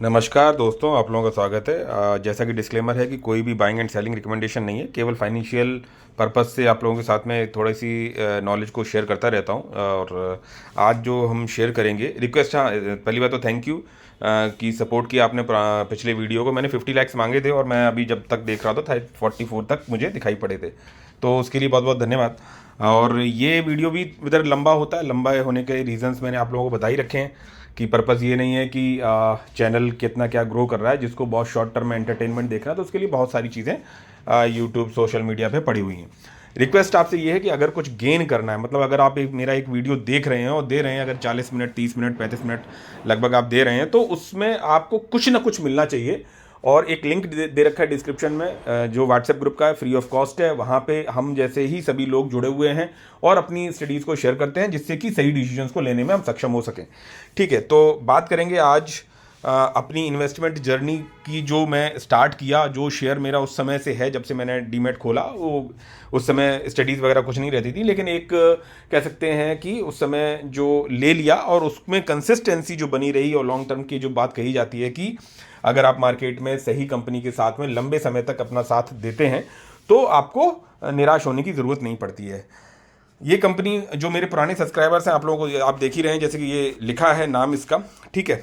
नमस्कार दोस्तों, आप लोगों का स्वागत है। जैसा कि डिस्क्लेमर है कि कोई भी बाइंग एंड सेलिंग रिकमेंडेशन नहीं है, केवल फाइनेंशियल पर्पस से आप लोगों के साथ में थोड़ी सी नॉलेज को शेयर करता रहता हूं। और आज जो हम शेयर करेंगे रिक्वेस्ट, हाँ, पहली बात तो थैंक यू कि सपोर्ट किया आपने। पिछले वीडियो को मैंने 50 लाइक्स मांगे थे और मैं अभी जब तक देख रहा था 44 तक मुझे दिखाई पड़े थे, तो उसके लिए बहुत बहुत धन्यवाद। और ये वीडियो भी इधर लंबा होता है, लंबा होने के रीजंस मैंने आप लोगों को बता ही रखे हैं कि पर्पज़ ये नहीं है कि चैनल कितना क्या ग्रो कर रहा है। जिसको बहुत शॉर्ट टर्म में एंटरटेनमेंट देखना है तो उसके लिए बहुत सारी चीज़ें यूट्यूब सोशल मीडिया पे पड़ी हुई हैं। रिक्वेस्ट आपसे ये है कि अगर कुछ गेन करना है, मतलब अगर आप मेरा एक वीडियो देख रहे हैं और दे रहे हैं, अगर 40 मिनट 30 मिनट 35 मिनट लगभग आप दे रहे हैं, तो उसमें आपको कुछ ना कुछ मिलना चाहिए। और एक लिंक दे रखा है डिस्क्रिप्शन में, जो व्हाट्सएप ग्रुप का है, फ्री ऑफ कॉस्ट है। वहाँ पे हम जैसे ही सभी लोग जुड़े हुए हैं और अपनी स्टडीज़ को शेयर करते हैं, जिससे कि सही डिसीजंस को लेने में हम सक्षम हो सकें। ठीक है, तो बात करेंगे आज अपनी इन्वेस्टमेंट जर्नी की। जो मैं स्टार्ट किया, जो शेयर मेरा उस समय से है, जब से मैंने डीमेट खोला, वो उस समय स्टडीज़ वगैरह कुछ नहीं रहती थी, लेकिन एक कह सकते हैं कि उस समय जो ले लिया और उसमें कंसिस्टेंसी जो बनी रही, और लॉन्ग टर्म की जो बात कही जाती है कि अगर आप मार्केट में सही कंपनी के साथ में लंबे समय तक अपना साथ देते हैं तो आपको निराश होने की ज़रूरत नहीं पड़ती है। ये कंपनी जो मेरे पुराने सब्सक्राइबर्स हैं, आप लोगों को आप देख ही रहे हैं, जैसे कि ये लिखा है नाम इसका, ठीक है।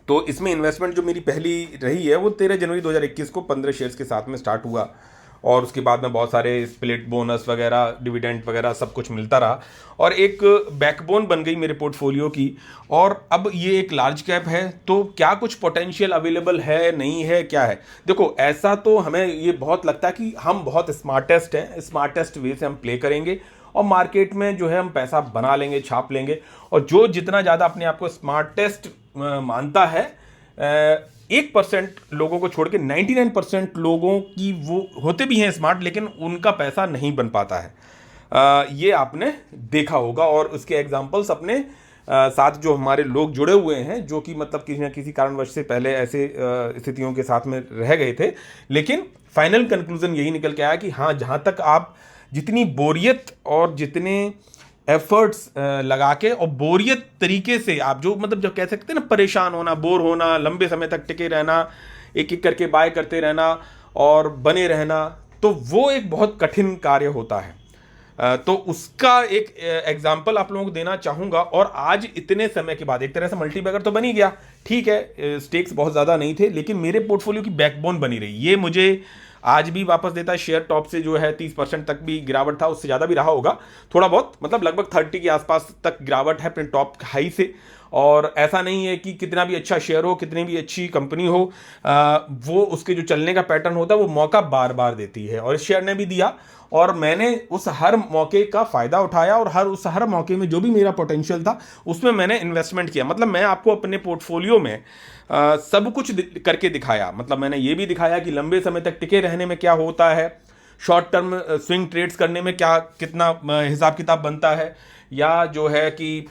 तो इसमें इन्वेस्टमेंट जो मेरी पहली रही है वो 13 जनवरी 2021 को 15 शेयर्स के साथ में स्टार्ट हुआ, और उसके बाद में बहुत सारे स्प्लिट बोनस वगैरह डिविडेंड वगैरह सब कुछ मिलता रहा, और एक बैकबोन बन गई मेरे पोर्टफोलियो की। और अब ये एक लार्ज कैप है, तो क्या कुछ पोटेंशियल अवेलेबल है, नहीं है, क्या है? देखो, ऐसा तो हमें ये बहुत लगता है कि हम बहुत स्मार्टेस्ट हैं, स्मार्टेस्ट वे से हम प्ले करेंगे और मार्केट में जो है हम पैसा बना लेंगे, छाप लेंगे। और जो जितना ज़्यादा अपने आप को स्मार्टेस्ट मानता है, 1% लोगों को छोड़ के 99% लोगों की, वो होते भी हैं स्मार्ट, लेकिन उनका पैसा नहीं बन पाता है। ये आपने देखा होगा, और उसके एग्जाम्पल्स अपने साथ जो हमारे लोग जुड़े हुए हैं, जो कि मतलब किसी न किसी कारणवश से पहले ऐसे स्थितियों के साथ में रह गए थे, लेकिन फाइनल कंक्लूजन यही निकल के आया कि हाँ, जहाँ तक आप जितनी बोरियत और जितने एफर्ट्स लगा के और बोरियत तरीके से आप जो मतलब जो कह सकते हैं ना, परेशान होना, बोर होना, लंबे समय तक टिके रहना, एक एक करके बाय करते रहना और बने रहना, तो वो एक बहुत कठिन कार्य होता है। तो उसका एक एग्जाम्पल आप लोगों को देना चाहूँगा। और आज इतने समय के बाद एक तरह से मल्टीबैगर तो बन ही गया, ठीक है, स्टेक्स बहुत ज़्यादा नहीं थे, लेकिन मेरे पोर्टफोलियो की बैकबोन बनी रही। ये मुझे आज भी वापस देता है। शेयर टॉप से जो है 30% तक भी गिरावट था, उससे ज़्यादा भी रहा होगा थोड़ा बहुत, मतलब लगभग 30 के आसपास तक गिरावट है अपने टॉप हाई से। और ऐसा नहीं है कि कितना भी अच्छा शेयर हो, कितनी भी अच्छी कंपनी हो, वो उसके जो चलने का पैटर्न होता है वो मौका बार बार देती है, और इस शेयर ने भी दिया। और मैंने उस हर मौके का फ़ायदा उठाया, और उस हर मौके में जो भी मेरा पोटेंशियल था उसमें मैंने इन्वेस्टमेंट किया। मतलब मैं आपको अपने पोर्टफोलियो में सब कुछ करके दिखाया। मतलब मैंने ये भी दिखाया कि लंबे समय तक टिके रहने में क्या होता है, शॉर्ट टर्म स्विंग ट्रेड्स करने में क्या कितना हिसाब किताब बनता है, या जो है कि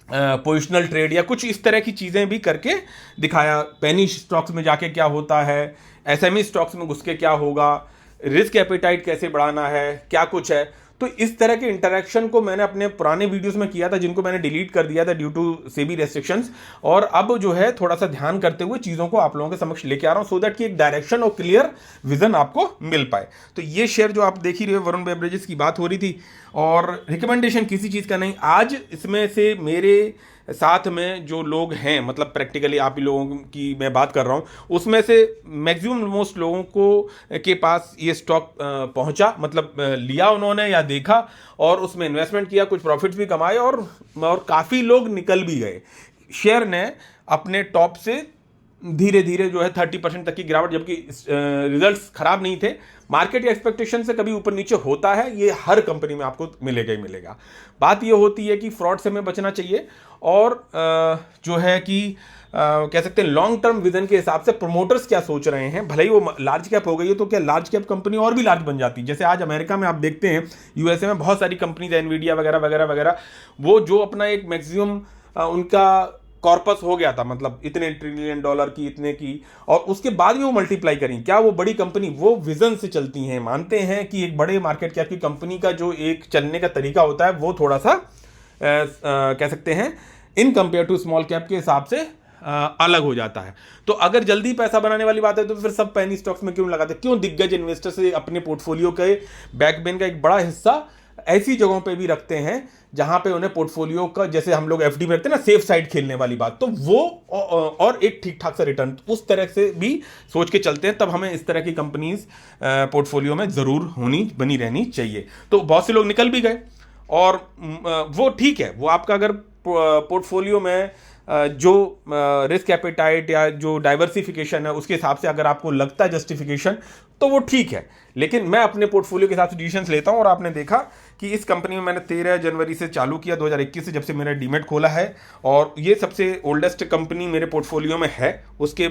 पोजिशनल ट्रेड या कुछ इस तरह की चीज़ें भी करके दिखाया। पेनी स्टॉक्स में जाके क्या होता है, एसएमई स्टॉक्स में घुस के क्या होगा, रिस्क एपेटाइट कैसे बढ़ाना है, क्या कुछ है। तो इस तरह के इंटरेक्शन को मैंने अपने पुराने वीडियोस में किया था, जिनको मैंने डिलीट कर दिया था ड्यू टू सेबी रेस्ट्रिक्शंस। और अब जो है थोड़ा सा ध्यान करते हुए चीज़ों को आप लोगों के समक्ष लेके आ रहा हूं, सो दैट कि एक डायरेक्शन और क्लियर विजन आपको मिल पाए। तो ये शेयर जो आप देख ही रहे हो, वरुण बेवरेजेस की बात हो रही थी, और रिकमेंडेशन किसी चीज़ का नहीं। आज इसमें से मेरे साथ में जो लोग हैं, मतलब प्रैक्टिकली आप ही लोगों की मैं बात कर रहा हूँ, उसमें से मैक्सिमम मोस्ट लोगों को के पास ये स्टॉक पहुंचा, मतलब लिया उन्होंने या देखा और उसमें इन्वेस्टमेंट किया, कुछ प्रॉफिट्स भी कमाए, और काफ़ी लोग निकल भी गए। शेयर ने अपने टॉप से धीरे धीरे जो है 30% तक की गिरावट, जबकि रिजल्ट्स खराब नहीं थे। मार्केट एक्सपेक्टेशन से कभी ऊपर नीचे होता है, ये हर कंपनी में आपको मिलेगा ही मिलेगा। बात ये होती है कि फ्रॉड से हमें बचना चाहिए, और जो है कि कह सकते हैं लॉन्ग टर्म विजन के हिसाब से प्रमोटर्स क्या सोच रहे हैं। भले ही वो लार्ज कैप हो गई है, तो क्या लार्ज कैप कंपनी और भी लार्ज बन जाती है। जैसे आज अमेरिका में आप देखते हैं, यूएसए में बहुत सारी कंपनीज, एनवीडिया वगैरह वगैरह वगैरह, वो जो अपना एक मैक्सिमम उनका कॉर्पस हो गया था, मतलब इतने ट्रिलियन डॉलर की, इतने की, और उसके बाद भी वो मल्टीप्लाई करें। क्या वो बड़ी कंपनी वो विजन से चलती हैं, मानते हैं कि एक बड़े मार्केट कैप की कंपनी का जो एक चलने का तरीका होता है वो थोड़ा सा कह सकते हैं in compare to small cap के हिसाब से अलग हो जाता है। तो अगर जल्दी पैसा बनाने वाली बात है तो फिर सब पेनी स्टॉक्स में क्यों लगाते, क्यों दिग्गज इन्वेस्टर से अपने पोर्टफोलियो के बैकबेन का एक बड़ा हिस्सा ऐसी जगहों पे भी रखते हैं जहां पे उन्हें पोर्टफोलियो का, जैसे हम लोग एफडी में रखते हैं ना, सेफ साइड खेलने वाली बात, तो वो और एक ठीक ठाक सा रिटर्न, उस तरह से भी सोच के चलते हैं। तब हमें इस तरह की कंपनीज पोर्टफोलियो में जरूर बनी रहनी चाहिए। तो बहुत से लोग निकल भी गए और वो ठीक है, वो आपका अगर पोर्टफोलियो में जो रिस्क एपेटाइट या जो डाइवर्सिफिकेशन है उसके हिसाब से अगर आपको लगता है जस्टिफिकेशन, तो वो ठीक है। लेकिन मैं अपने पोर्टफोलियो के हिसाब से डिसीजंस लेता हूं, और आपने देखा कि इस कंपनी में मैंने 13 जनवरी से चालू किया 2021 से, जब से मेरा डीमेट खोला है, और ये सबसे ओल्डेस्ट कंपनी मेरे पोर्टफोलियो में है। उसके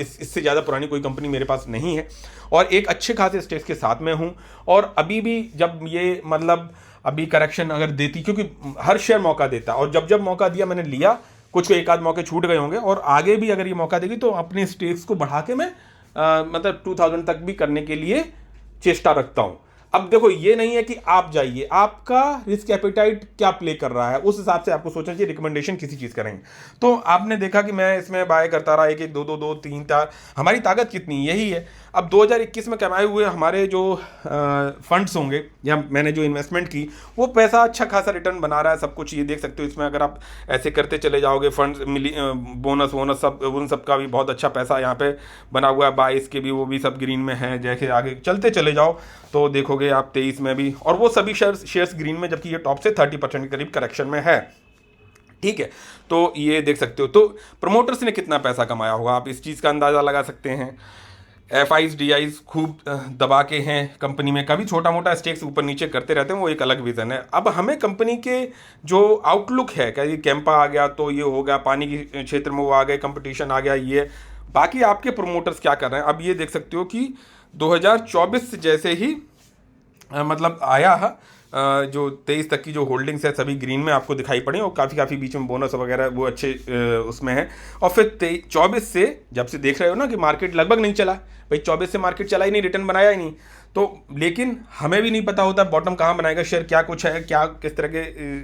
इससे ज़्यादा पुरानी कोई कंपनी मेरे पास नहीं है, और एक अच्छे खासे स्टेक्स के साथ में हूँ। और अभी भी जब ये मतलब अभी करेक्शन अगर देती, क्योंकि हर शेयर मौका देता, और जब जब मौका दिया मैंने लिया, कुछ को एक आध मौके छूट गए होंगे, और आगे भी अगर ये मौका देगी तो अपने स्टेक्स को बढ़ा के मैं मतलब 2000 तक भी करने के लिए चेष्टा रखता हूं। अब देखो, ये नहीं है कि आप जाइए, आपका रिस्क एपेटाइट क्या प्ले कर रहा है उस हिसाब से आपको सोचना चाहिए रिकमेंडेशन किसी चीज करेंगे। तो आपने देखा कि मैं इसमें बाय करता रहा, एक एक दो दो दो तीन चार, हमारी ताकत कितनी यही है। अब 2021 में कमाए हुए हमारे जो फंड्स होंगे या मैंने जो इन्वेस्टमेंट की, वो पैसा अच्छा खासा रिटर्न बना रहा है, सब कुछ ये देख सकते हो। इसमें अगर आप ऐसे करते चले जाओगे, फंड्स मिली, बोनस वोनस सब, उन सब का भी बहुत अच्छा पैसा यहाँ पे बना हुआ है। 22 के भी, वो भी सब ग्रीन में है। जैसे आगे चलते चले जाओ तो देखोगे आप 23 में भी, और वो सभी शेयर्स ग्रीन में, जबकि ये टॉप से 30% के करीब करेक्शन में है। ठीक है, तो ये देख सकते हो। तो प्रमोटर्स ने कितना पैसा कमाया होगा, आप इस चीज़ का अंदाज़ा लगा सकते हैं। एफआईज डीआईज खूब दबा के हैं कंपनी में, कभी छोटा मोटा स्टेक्स ऊपर नीचे करते रहते हैं, वो एक अलग विजन है। अब हमें कंपनी के जो आउटलुक है, क्या ये कैंपा आ गया तो ये हो गया, पानी के क्षेत्र में वो आ गए, कंपटीशन आ गया, ये बाकी आपके प्रमोटर्स क्या कर रहे हैं। अब ये देख सकते हो कि 2024 जैसे ही मतलब आया है, जो 23 तक की जो होल्डिंग्स है सभी ग्रीन में आपको दिखाई पड़ी, और काफ़ी बीच में बोनस वगैरह वो अच्छे उसमें है। और फिर 24 से जब से देख रहे हो ना कि मार्केट लगभग नहीं चला भाई, 24 से मार्केट चला ही नहीं, रिटर्न बनाया ही नहीं। तो लेकिन हमें भी नहीं पता होता बॉटम कहाँ बनाएगा शेयर, क्या कुछ है, क्या किस तरह के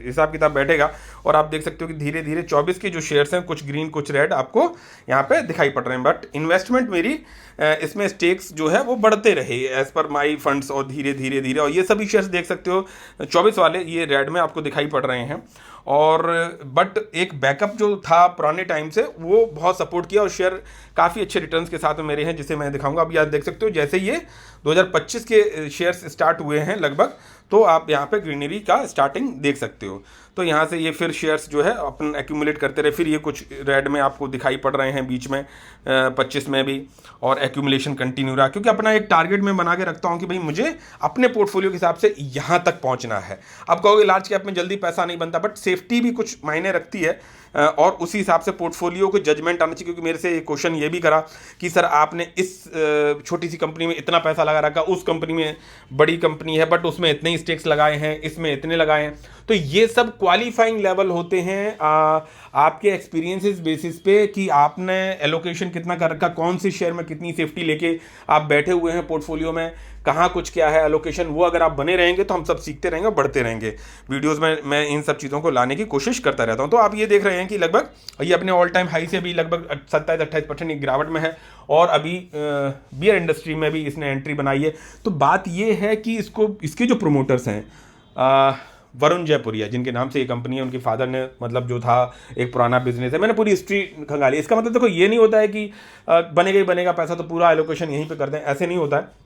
हिसाब किताब बैठेगा। और आप देख सकते हो कि धीरे धीरे 24 के जो शेयर्स हैं, कुछ ग्रीन कुछ रेड, आपको यहाँ पे दिखाई पड़ रहे हैं। बट इन्वेस्टमेंट मेरी इसमें स्टेक्स जो है वो बढ़ते रहे एज पर माई फंड्स, और धीरे धीरे धीरे, और ये सभी शेयर्स देख सकते हो 24 वाले ये रेड में आपको दिखाई पड़ रहे हैं। और बट एक बैकअप जो था पुराने टाइम से, वो बहुत सपोर्ट किया, और शेयर काफ़ी अच्छे रिटर्न्स के साथ में मेरे हैं, जिसे मैं दिखाऊंगा। अब याद देख सकते हो जैसे ये 2025 के शेयर्स स्टार्ट हुए हैं लगभग, तो आप यहाँ पे ग्रीनरी का स्टार्टिंग देख सकते हो। तो यहाँ से ये फिर शेयर्स जो है अपन एक्यूमुलेट करते रहे, फिर ये कुछ रेड में आपको दिखाई पड़ रहे हैं बीच में 25 में भी, और एक्यूमुलेशन कंटिन्यू रहा, क्योंकि अपना एक टारगेट में बना के रखता हूँ कि भाई मुझे अपने पोर्टफोलियो के हिसाब से यहाँ तक पहुँचना है। अब कहोगे लार्ज कैप में जल्दी पैसा नहीं बनता, बट सेफ्टी भी कुछ मायने रखती है, और उसी हिसाब से पोर्टफोलियो को जजमेंट आना चाहिए। क्योंकि मेरे से एक क्वेश्चन ये भी करा कि सर आपने इस छोटी सी कंपनी में इतना पैसा लगा रखा, उस कंपनी में बड़ी कंपनी है बट उसमें इतने ही स्टेक्स लगाए हैं, इसमें इतने लगाए हैं। तो ये सब क्वालिफाइंग लेवल होते हैं आपके एक्सपीरियंसेस बेसिस पे, कि आपने एलोकेशन कितना कर रखा, कौन से शेयर में कितनी सेफ्टी लेके आप बैठे हुए हैं पोर्टफोलियो में, कहाँ कुछ क्या है एलोकेशन। वो अगर आप बने रहेंगे तो हम सब सीखते रहेंगे और बढ़ते रहेंगे। वीडियोस में मैं इन सब चीज़ों को लाने की कोशिश करता रहता हूँ। तो आप ये देख रहे हैं कि लगभग ये अपने ऑल टाइम हाई से भी लगभग 27-28% की गिरावट में है, और अभी बियर इंडस्ट्री में भी इसने एंट्री बनाई है। तो बात ये है कि इसके जो प्रोमोटर्स हैं, वरुण जयपुरिया जिनके नाम से ये कंपनी है, उनके फादर ने मतलब जो था एक पुराना बिजनेस है, मैंने पूरी हिस्ट्री खंगाली। इसका मतलब देखो ये नहीं होता है कि बनेगा पैसा तो पूरा एलोकेशन यहीं पे कर दें, ऐसे नहीं होता है।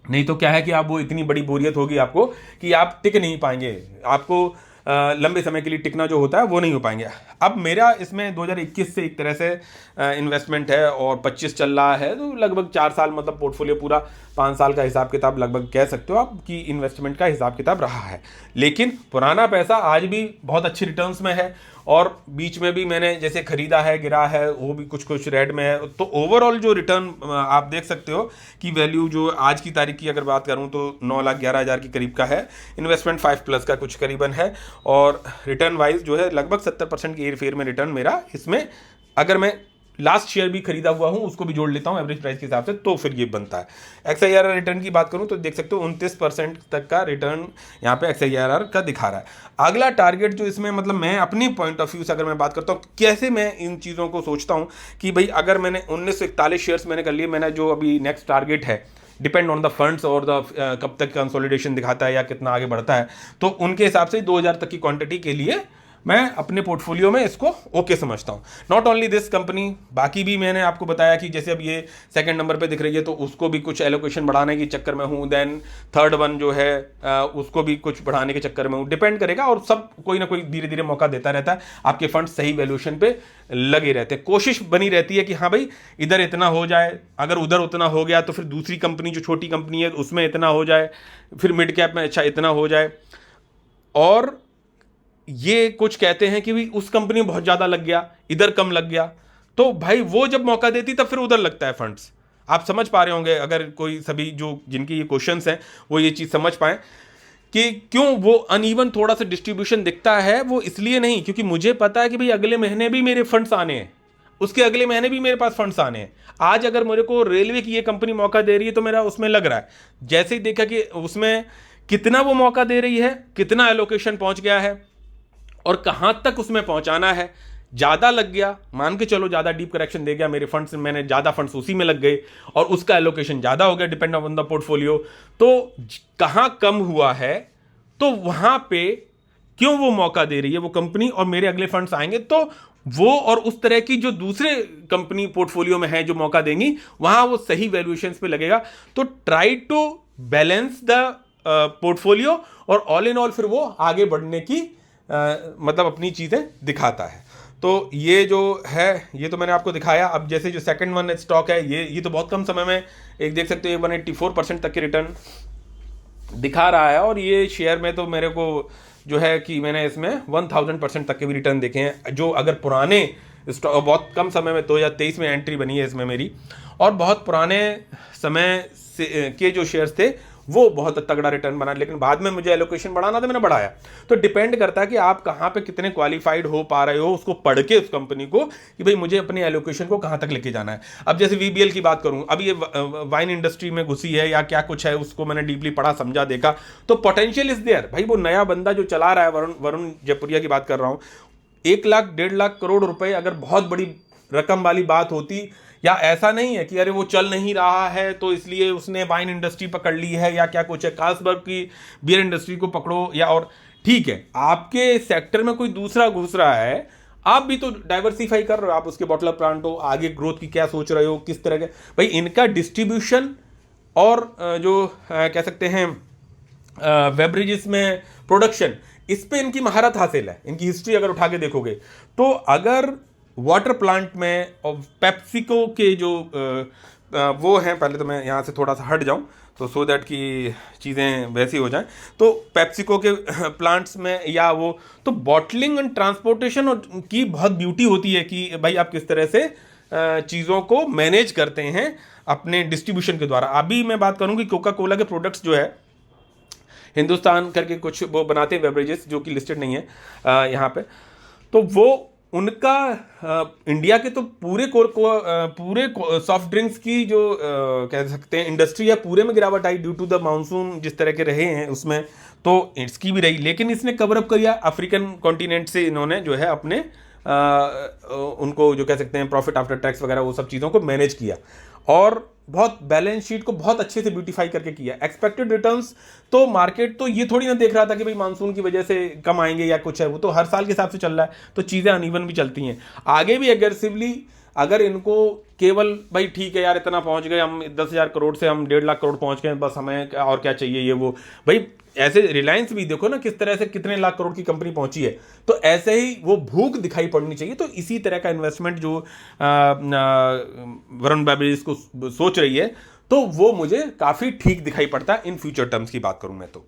नहीं तो क्या है कि आप वो इतनी बड़ी बोरियत होगी आपको कि आप टिक नहीं पाएंगे, आपको लंबे समय के लिए टिकना जो होता है वो नहीं हो पाएंगे। अब मेरा इसमें 2021 से एक तरह से इन्वेस्टमेंट है, और 25 चल रहा है, तो लगभग 4 साल, मतलब पोर्टफोलियो पूरा 5 साल का हिसाब किताब लगभग कह सकते हो आप कि इन्वेस्टमेंट का हिसाब किताब रहा है। लेकिन पुराना पैसा आज भी बहुत अच्छी रिटर्न्स में है, और बीच में भी मैंने जैसे खरीदा है, गिरा है, वो भी कुछ रेड में है। तो ओवरऑल जो रिटर्न आप देख सकते हो कि वैल्यू जो आज की तारीख की अगर बात करूं तो 9,11,000 के करीब का है, इन्वेस्टमेंट 5+ का कुछ करीबन है, और रिटर्न वाइज जो है लगभग 70% की हेर फेर में रिटर्न मेरा इसमें, अगर मैं लास्ट शेयर भी खरीदा हुआ हूं उसको भी जोड़ लेता हूं एवरेज प्राइस के हिसाब से, तो फिर ये बनता है। XIRR रिटर्न की बात करूं तो देख सकते हो 29% तक का रिटर्न यहाँ पे XIRR का दिखा रहा है। अगला टारगेट जो इसमें, मतलब मैं अपनी पॉइंट ऑफ व्यू से अगर मैं बात करता हूँ कैसे मैं इन चीज़ों को सोचता हूँ कि भाई अगर मैंने 1941 शेयर्स मैंने कर लिए, मैंने जो अभी नेक्स्ट टारगेट है डिपेंड ऑन द फंड्स और द कब तक कंसोलिडेशन दिखाता है या कितना आगे बढ़ता है, तो उनके हिसाब से 2000 तक की क्वांटिटी के लिए मैं अपने पोर्टफोलियो में इसको ओके समझता हूँ। नॉट ओनली दिस कंपनी, बाकी भी मैंने आपको बताया कि जैसे अब ये सेकंड नंबर पे दिख रही है तो उसको भी कुछ एलोकेशन बढ़ाने के चक्कर में हूँ, देन थर्ड वन जो है उसको भी कुछ बढ़ाने के चक्कर में हूँ, डिपेंड करेगा। और सब कोई ना कोई धीरे धीरे मौका देता रहता है, आपके फंड सही वैल्यूएशन पे लगे रहते हैं। कोशिश बनी रहती है कि हाँ भाई इधर इतना हो जाए, अगर उधर उतना हो गया तो फिर दूसरी कंपनी जो छोटी कंपनी है उसमें इतना हो जाए, फिर मिड कैप में अच्छा इतना हो जाए। और ये कुछ कहते हैं कि भी उस कंपनी में बहुत ज़्यादा लग गया, इधर कम लग गया, तो भाई वो जब मौका देती तब फिर उधर लगता है फंड्स। आप समझ पा रहे होंगे, अगर कोई सभी जो जिनकी ये क्वेश्चंस हैं वो ये चीज़ समझ पाए कि क्यों वो अनइवन थोड़ा सा डिस्ट्रीब्यूशन दिखता है। वो इसलिए नहीं, क्योंकि मुझे पता है कि भाई अगले महीने भी मेरे फंड्स आने हैं, उसके अगले महीने भी मेरे पास फंड्स आने हैं। आज अगर मेरे को रेलवे की ये कंपनी मौका दे रही है तो मेरा उसमें लग रहा है, जैसे ही देखा कि उसमें कितना वो मौका दे रही है, कितना एलोकेशन पहुंच गया है और कहां तक उसमें पहुंचाना है। ज़्यादा लग गया, मान के चलो ज़्यादा डीप करेक्शन दे गया मेरे फंड्स, मैंने ज़्यादा फंड्स उसी में लग गए और उसका एलोकेशन ज़्यादा हो गया डिपेंड ऑन द पोर्टफोलियो, तो कहां कम हुआ है तो वहां पे क्यों वो मौका दे रही है वो कंपनी और मेरे अगले फंड्स आएंगे, तो वो और उस तरह की जो दूसरे कंपनी पोर्टफोलियो में है जो मौका देंगी वहां वो सही वैल्यूएशंस पे लगेगा। तो try to balance the portfolio और ऑल इन ऑल फिर वो आगे बढ़ने की मतलब अपनी चीज़ें दिखाता है। तो ये जो है ये तो मैंने आपको दिखाया। अब जैसे जो सेकंड वन स्टॉक है ये तो बहुत कम समय में एक देख सकते हो 184% तक के रिटर्न दिखा रहा है। और ये शेयर में तो मेरे को जो है कि मैंने इसमें 1000% तक के भी रिटर्न देखे हैं, जो अगर पुराने स्टॉक बहुत कम समय में 2023 में एंट्री बनी है इसमें मेरी, और बहुत पुराने समय से के जो शेयर्स थे वो बहुत तगड़ा रिटर्न बना, लेकिन बाद में मुझे एलोकेशन बढ़ाना था मैंने बढ़ाया। तो डिपेंड करता है कि आप कहाँ पे कितने क्वालिफाइड हो पा रहे हो उसको पढ़ के उस कंपनी को कि भाई मुझे अपने एलोकेशन को कहाँ तक लेके जाना है। अब जैसे VBL की बात करूँ, अब ये वाइन इंडस्ट्री में घुसी है या क्या कुछ है, उसको मैंने डीपली पढ़ा समझा देखा, तो पोटेंशियल इज देयर। भाई वो नया बंदा जो चला रहा है, वरुण जयपुरिया की बात कर रहा हूँ, 1 लाख 1.5 लाख करोड़ रुपए अगर बहुत बड़ी रकम वाली बात होती, या ऐसा नहीं है कि अरे वो चल नहीं रहा है तो इसलिए उसने वाइन इंडस्ट्री पकड़ ली है या क्या कुछ है, कार्लसबर्ग की बियर इंडस्ट्री को पकड़ो, या और ठीक है आपके सेक्टर में कोई दूसरा घुस रहा है, आप भी तो डाइवर्सिफाई कर रहे हो, आप उसके बॉटलर प्लांट हो, आगे ग्रोथ की क्या सोच रहे हो, किस तरह के भाई इनका डिस्ट्रीब्यूशन और जो कह सकते हैं बेवरेजेस में प्रोडक्शन, इस पे इनकी महारत हासिल है। इनकी हिस्ट्री अगर उठा के देखोगे तो अगर वाटर प्लांट में और पेप्सिको के जो वो हैं, पहले तो मैं यहाँ से थोड़ा सा हट जाऊँ तो सो दैट कि चीज़ें वैसी हो जाएं, तो पेप्सिको के प्लांट्स में या वो तो बॉटलिंग एंड ट्रांसपोर्टेशन की बहुत ब्यूटी होती है कि भाई आप किस तरह से चीज़ों को मैनेज करते हैं अपने डिस्ट्रीब्यूशन के द्वारा। अभी मैं बात करूँ कि कोका कोला के प्रोडक्ट्स जो है हिंदुस्तान करके कुछ वो बनाते हैं बेवरेजेस जो कि लिस्टेड नहीं है यहाँ पे, तो वो उनका इंडिया के तो पूरे सॉफ्ट ड्रिंक्स की जो कह सकते हैं इंडस्ट्री है पूरे में गिरावट आई ड्यू टू द मानसून जिस तरह के रहे हैं उसमें, तो इसकी भी रही, लेकिन इसने कवर अप किया अफ्रीकन कॉन्टिनेंट से, इन्होंने जो है अपने उनको जो कह सकते हैं प्रॉफिट आफ्टर टैक्स वगैरह वो सब चीज़ों को मैनेज किया और बहुत बैलेंस शीट को बहुत अच्छे से ब्यूटीफाई करके किया। एक्सपेक्टेड रिटर्न्स तो मार्केट तो ये थोड़ी ना देख रहा था कि भाई मानसून की वजह से कम आएंगे या कुछ है, वो तो हर साल के हिसाब से चल रहा है, तो चीज़ें अनइवन भी चलती हैं। आगे भी एग्रेसिवली अगर इनको केवल भाई ठीक है यार इतना पहुंच गए हम 10,000 करोड़ से हम 1.5 लाख करोड़ पहुंच गए बस हमें और क्या चाहिए ये वो, भाई ऐसे रिलायंस भी देखो ना किस तरह से कितने लाख करोड़ की कंपनी पहुंची है, तो ऐसे ही वो भूख दिखाई पड़नी चाहिए। तो इसी तरह का इन्वेस्टमेंट जो वरुण बेवरेजेस को सोच रही है तो वो मुझे काफ़ी ठीक दिखाई पड़ता है इन फ्यूचर टर्म्स की बात करूं मैं तो,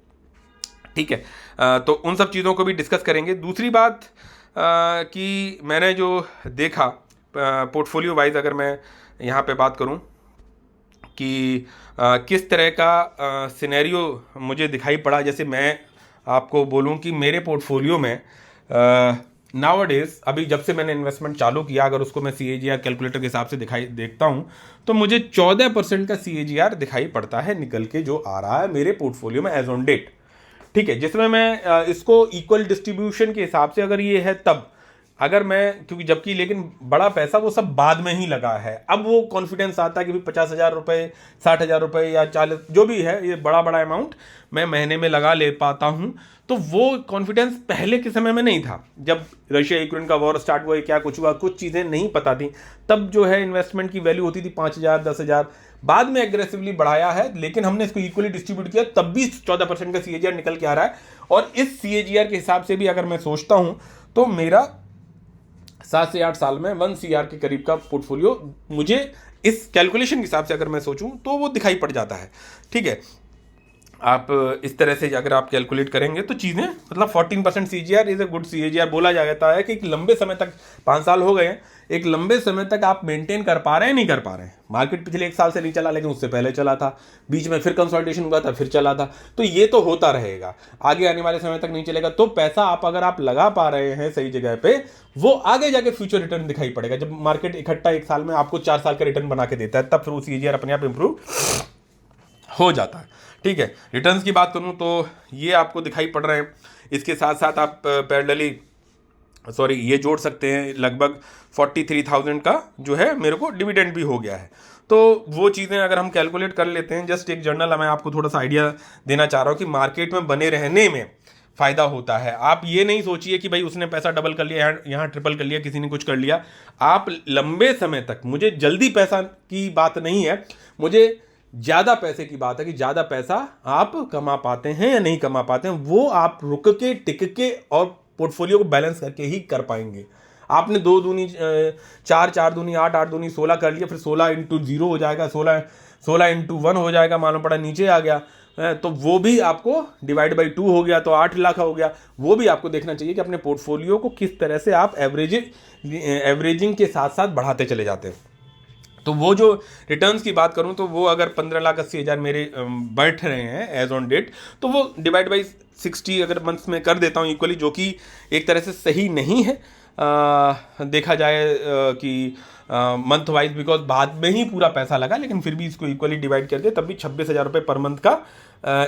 ठीक है। तो उन सब चीज़ों को भी डिस्कस करेंगे। दूसरी बात कि मैंने जो देखा पोर्टफोलियो वाइज अगर मैं यहाँ पे बात करूँ कि किस तरह का सिनेरियो मुझे दिखाई पड़ा, जैसे मैं आपको बोलूं कि मेरे पोर्टफोलियो में नाउअडेज अभी जब से मैंने इन्वेस्टमेंट चालू किया, अगर उसको मैं CAGR कैलकुलेटर के हिसाब से देखता हूं तो मुझे 14% का CAGR दिखाई पड़ता है निकल के जो आ रहा है मेरे पोर्टफोलियो में एज ऑन डेट। ठीक है, जिसमें मैं इसको इक्वल डिस्ट्रीब्यूशन के हिसाब से अगर ये है तब, अगर मैं, क्योंकि जबकि लेकिन बड़ा पैसा वो सब बाद में ही लगा है, अब वो कॉन्फिडेंस आता है कि भाई 50,000 रुपये, 60,000 रुपये या 40, जो भी है ये बड़ा बड़ा अमाउंट मैं महीने में लगा ले पाता हूँ। तो वो कॉन्फिडेंस पहले के समय में नहीं था। जब रशिया यूक्रेन का वॉर स्टार्ट हुआ, क्या कुछ हुआ, कुछ चीज़ें नहीं पता थी, तब जो है इन्वेस्टमेंट की वैल्यू होती थी 5,000, 10,000। बाद में एग्रेसिवली बढ़ाया है, लेकिन हमने इसको इक्वली डिस्ट्रीब्यूट किया, तब भी 14% का CAGR निकल के आ रहा है। और इस CAGR के हिसाब से भी अगर मैं सोचता हूँ तो मेरा 7 से 8 साल में 1 CR के करीब का पोर्टफोलियो मुझे इस कैलकुलेशन के हिसाब से अगर मैं सोचूं तो वो दिखाई पड़ जाता है। ठीक है, आप इस तरह से अगर आप कैलकुलेट करेंगे तो चीज़ें, मतलब 14% CAGR is a good CAGR बोला जाता है कि एक लंबे समय तक, 5 साल हो गए हैं, एक लंबे समय तक आप मेंटेन कर पा रहे हैं, नहीं कर पा रहे हैं। मार्केट पिछले 1 साल से नहीं चला, लेकिन उससे पहले चला था, बीच में फिर कंसोलिडेशन हुआ था, फिर चला था। तो ये तो होता रहेगा, आगे आने वाले समय तक नहीं चलेगा। तो पैसा आप अगर आप लगा पा रहे हैं सही जगह पे, वो आगे जाके फ्यूचर रिटर्न दिखाई पड़ेगा। जब मार्केट इकट्ठा 1 साल में आपको 4 साल का रिटर्न बना के देता है, तब फिर वो CAGR अपने आप इंप्रूव हो जाता है। ठीक है, रिटर्न्स की बात करूं तो ये आपको दिखाई पड़ रहे हैं। इसके साथ साथ आप पैरेलली ये जोड़ सकते हैं, लगभग 43,000 का जो है मेरे को डिविडेंड भी हो गया है। तो वो चीज़ें अगर हम कैलकुलेट कर लेते हैं, जस्ट एक जर्नल मैं आपको थोड़ा सा आइडिया देना चाह रहा हूँ कि मार्केट में बने रहने में फ़ायदा होता है। आप ये नहीं सोचिए कि भाई उसने पैसा डबल कर लिया, यहाँ ट्रिपल कर लिया, किसी ने कुछ कर लिया। आप लंबे समय तक, मुझे जल्दी पैसा की बात नहीं है, मुझे ज़्यादा पैसे की बात है कि ज़्यादा पैसा आप कमा पाते हैं या नहीं कमा पाते हैं, वो आप रुक के, टिक के और पोर्टफोलियो को बैलेंस करके ही कर पाएंगे। आपने 2 दूनी 4, 4 दूनी 8, 8 दूनी 16 कर लिया, फिर 16 इंटू 0 हो जाएगा, 16 इंटू 1 हो जाएगा, मालूम पड़ा नीचे आ गया, तो वो भी आपको डिवाइड बाई 2 हो गया, तो 8 लाख हो गया। वो भी आपको देखना चाहिए कि अपने पोर्टफोलियो को किस तरह से आप एवरेजिंग के साथ साथ बढ़ाते चले जाते हैं। तो वो जो रिटर्न्स की बात करूं तो वो अगर 15,80,000 मेरे बैठ रहे हैं एज ऑन डेट, तो वो डिवाइड बाई 60 अगर मंथ्स में कर देता हूं इक्वली, जो कि एक तरह से सही नहीं है देखा जाए कि मंथ वाइज, बिकॉज बाद में ही पूरा पैसा लगा, लेकिन फिर भी इसको इक्वली डिवाइड कर दे तब भी 26,000 रुपये पर मंथ का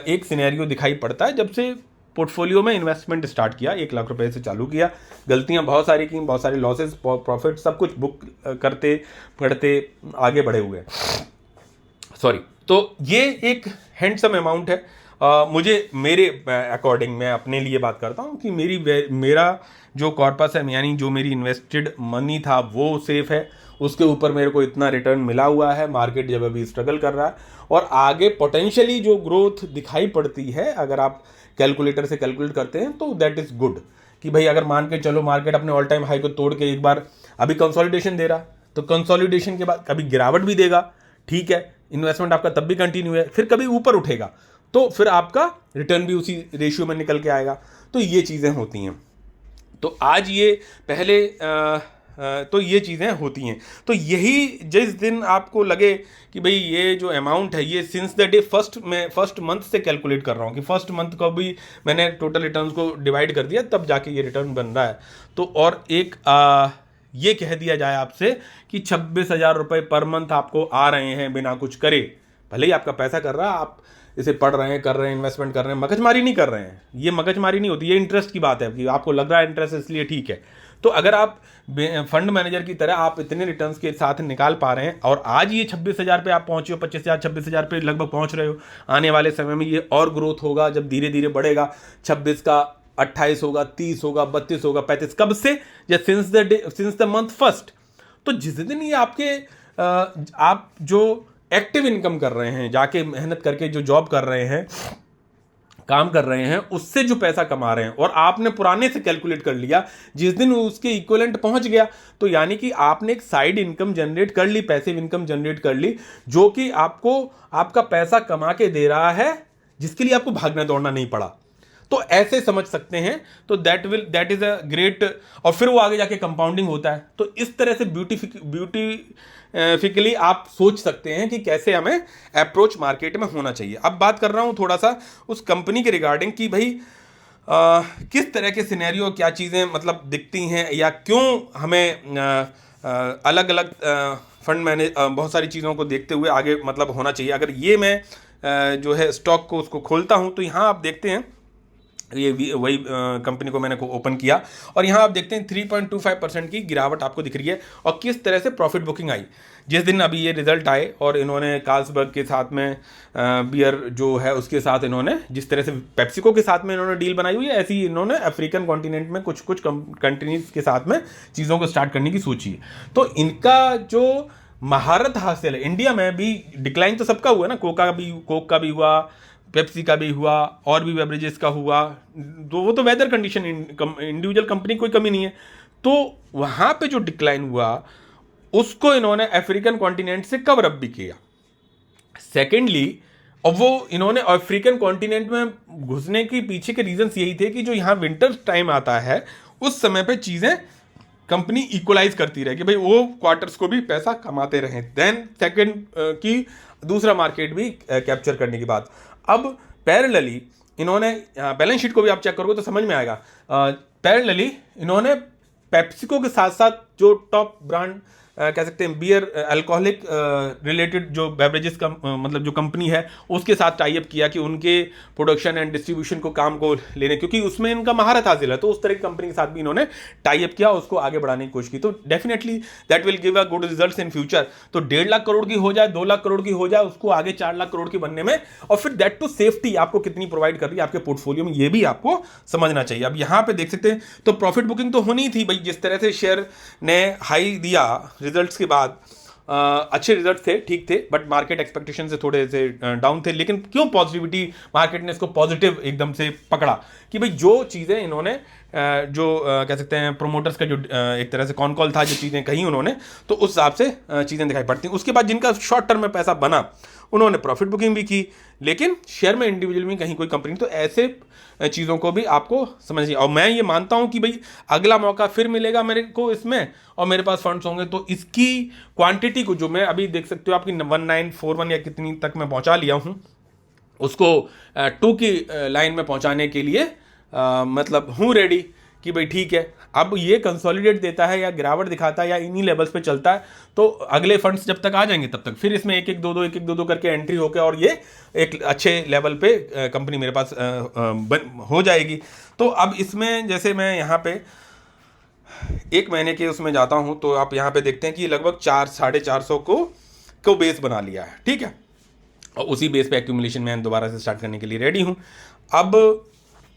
एक सिनेरियो दिखाई पड़ता है। जब से पोर्टफोलियो में इन्वेस्टमेंट स्टार्ट किया, 1 लाख रुपए से चालू किया, गलतियां बहुत सारी की, बहुत सारे लॉसेस, प्रॉफिट, सब कुछ बुक करते पढ़ते आगे बढ़े हुए तो ये एक हैंडसम अमाउंट है। मुझे मेरे अकॉर्डिंग, मैं अपने लिए बात करता हूँ कि मेरा जो कॉर्पस है, यानी जो मेरी इन्वेस्टेड मनी था वो सेफ है, उसके ऊपर मेरे को इतना रिटर्न मिला हुआ है। मार्केट जब अभी स्ट्रगल कर रहा है और आगे पोटेंशियली जो ग्रोथ दिखाई पड़ती है, अगर आप कैलकुलेटर से कैलकुलेट करते हैं तो दैट इज गुड। कि भाई अगर मान के चलो मार्केट अपने ऑल टाइम हाई को तोड़ के एक बार अभी कंसोलिडेशन दे रहा, तो कंसोलिडेशन के बाद कभी गिरावट भी देगा, ठीक है, इन्वेस्टमेंट आपका तब भी कंटिन्यू है, फिर कभी ऊपर उठेगा तो फिर आपका रिटर्न भी उसी रेशियो में निकल के आएगा। तो ये चीज़ें होती हैं। तो आज ये पहले तो ये चीज़ें होती हैं। तो यही जिस दिन आपको लगे कि भाई ये जो अमाउंट है ये since the day first month से कैलकुलेट कर रहा हूँ कि फर्स्ट मंथ को भी मैंने टोटल रिटर्न्स को डिवाइड कर दिया, तब जाके ये रिटर्न बन रहा है। तो और एक ये कह दिया जाए आपसे कि 26,000 रुपये पर मंथ आपको आ रहे हैं बिना कुछ करे, भले ही आपका पैसा कर रहा है, आप इसे पढ़ रहे हैं, कर रहे हैं, इन्वेस्टमेंट कर रहे हैं, मगजमारी नहीं कर रहे हैं। ये मगजमारी नहीं होती, ये इंटरेस्ट की बात है कि आपको लग रहा है इंटरेस्ट, इसलिए ठीक है। तो अगर आप फंड मैनेजर की तरह आप इतने रिटर्न्स के साथ निकाल पा रहे हैं और आज ये 26,000 पे आप पहुंचे हो, 25,000 26,000 पे लगभग पहुंच रहे हो, आने वाले समय में ये और ग्रोथ होगा जब धीरे धीरे बढ़ेगा। 26 का 28 होगा, 30 होगा, 32 होगा, 35, कब से? जब सिंस द मंथ फर्स्ट। तो जिस दिन ये आपके आप जो एक्टिव इनकम कर रहे हैं, जाके मेहनत करके जो जॉब कर रहे हैं, काम कर रहे हैं, उससे जो पैसा कमा रहे हैं और आपने पुराने से कैलकुलेट कर लिया, जिस दिन उसके इक्विवेलेंट पहुंच गया, तो यानी कि आपने एक साइड इनकम जनरेट कर ली, पैसिव इनकम जनरेट कर ली, जो कि आपको आपका पैसा कमा के दे रहा है, जिसके लिए आपको भागना दौड़ना नहीं पड़ा। तो ऐसे समझ सकते हैं। तो दैट इज अ ग्रेट, और फिर वो आगे जाके कंपाउंडिंग होता है। तो इस तरह से ब्यूटीफिकली आप सोच सकते हैं कि कैसे हमें अप्रोच मार्केट में होना चाहिए। अब बात कर रहा हूं थोड़ा सा उस कंपनी के रिगार्डिंग कि भाई किस तरह के सिनेरियो, क्या चीज़ें मतलब दिखती हैं, या क्यों हमें अलग अलग फंड मैनेज बहुत सारी चीज़ों को देखते हुए आगे मतलब होना चाहिए। अगर ये मैं जो है स्टॉक को उसको खोलता हूँ, तो यहाँ आप देखते हैं ये वही कंपनी को मैंने ओपन किया, और यहाँ आप देखते हैं 3.25% की गिरावट आपको दिख रही है। और किस तरह से प्रॉफिट बुकिंग आई जिस दिन अभी ये रिजल्ट आए, और इन्होंने कार्ल्सबर्ग के साथ में बियर जो है उसके साथ इन्होंने जिस तरह से पेप्सिको के साथ में इन्होंने डील बनाई हुई है, ऐसी ही इन्होंने अफ्रीकन कॉन्टिनेंट में कुछ कुछ कंट्रीज के साथ में चीज़ों को स्टार्ट करने की सोची है। तो इनका जो महारत हासिल है, इंडिया में भी डिक्लाइन तो सबका हुआ ना, कोक का भी हुआ, पेप्सी का भी हुआ, और भी बेवरेजेस का हुआ, तो वो तो वेदर कंडीशन, इंडिविजुअल कंपनी कोई कमी नहीं है। तो वहाँ पे जो डिक्लाइन हुआ उसको इन्होंने अफ्रीकन कॉन्टिनेंट से कवर अप भी किया। सेकेंडली, और वो इन्होंने अफ्रीकन कॉन्टिनेंट में घुसने के पीछे के रीजंस यही थे कि जो यहाँ विंटर टाइम आता है उस समय पे चीज़ें कंपनी इक्वलाइज करती रहे कि भाई वो क्वार्टर्स को भी पैसा कमाते रहें। देन सेकेंड की दूसरा मार्केट भी कैप्चर करने की बात। अब पैरेलली इन्होंने बैलेंस शीट को भी आप चेक करोगे तो समझ में आएगा, पैरेलली इन्होंने पेप्सिको के साथ साथ जो टॉप ब्रांड कह सकते हैं बियर अल्कोहलिक रिलेटेड जो बेवरेजेस का मतलब जो कंपनी है उसके साथ टाई अप किया कि उनके प्रोडक्शन एंड डिस्ट्रीब्यूशन को काम को लेने, क्योंकि उसमें इनका महारत हासिल है। तो उस तरह की कंपनी के साथ भी इन्होंने टाई अप किया, उसको आगे बढ़ाने की कोशिश की। तो definitely that will give a good results in future. तो 1.5 लाख करोड़ की हो जाए, 2 लाख करोड़ की हो जाए, उसको आगे 4 लाख करोड़ की बनने में, और फिर दैट टू सेफ्टी आपको कितनी प्रोवाइड कर रही है आपके पोर्टफोलियो में, ये भी आपको समझना चाहिए। अब यहाँ पे देख सकते हैं तो प्रॉफिट बुकिंग तो होनी थी भाई, जिस तरह से शेयर ने हाई दिया रिजल्ट्स के बाद, अच्छे रिजल्ट थे, ठीक थे, बट मार्केट एक्सपेक्टेशन से थोड़े से डाउन थे। लेकिन क्यों पॉजिटिविटी, मार्केट ने इसको पॉजिटिव एकदम से पकड़ा कि भाई जो चीज़ें इन्होंने जो कह सकते हैं प्रोमोटर्स का जो एक तरह से कॉन कॉल था, जो चीज़ें कही उन्होंने, तो उस हिसाब से चीज़ें दिखाई पड़ती हैं। उसके बाद जिनका शॉर्ट टर्म में पैसा बना उन्होंने प्रॉफिट बुकिंग भी की, लेकिन शेयर में इंडिविजुअल में कहीं कोई कंपनी, तो ऐसे चीज़ों को भी आपको समझिए। और मैं ये मानता हूं कि भाई अगला मौका फिर मिलेगा मेरे को इसमें, और मेरे पास फंड्स होंगे तो इसकी क्वांटिटी को, जो मैं अभी देख सकते हो आपकी 1941 या कितनी तक मैं पहुंचा लिया हूं, उसको 2 की लाइन में पहुंचाने के लिए मतलब हूँ रेडी कि भाई ठीक है। अब ये कंसोलिडेट देता है या गिरावट दिखाता है या इन्हीं लेवल्स पे चलता है, तो अगले फंड्स जब तक आ जाएंगे तब तक फिर इसमें एक एक दो दो करके एंट्री होकर, और ये एक अच्छे लेवल पे कंपनी मेरे पास हो जाएगी। तो अब इसमें जैसे मैं यहाँ पे 1 महीने के उसमें जाता हूँ, तो आप यहाँ पे देखते हैं कि लगभग 400-450 को बेस बना लिया है, ठीक है। और उसी बेस पे एक्यूमुलेशन मैं दोबारा से स्टार्ट करने के लिए रेडी हूँ। अब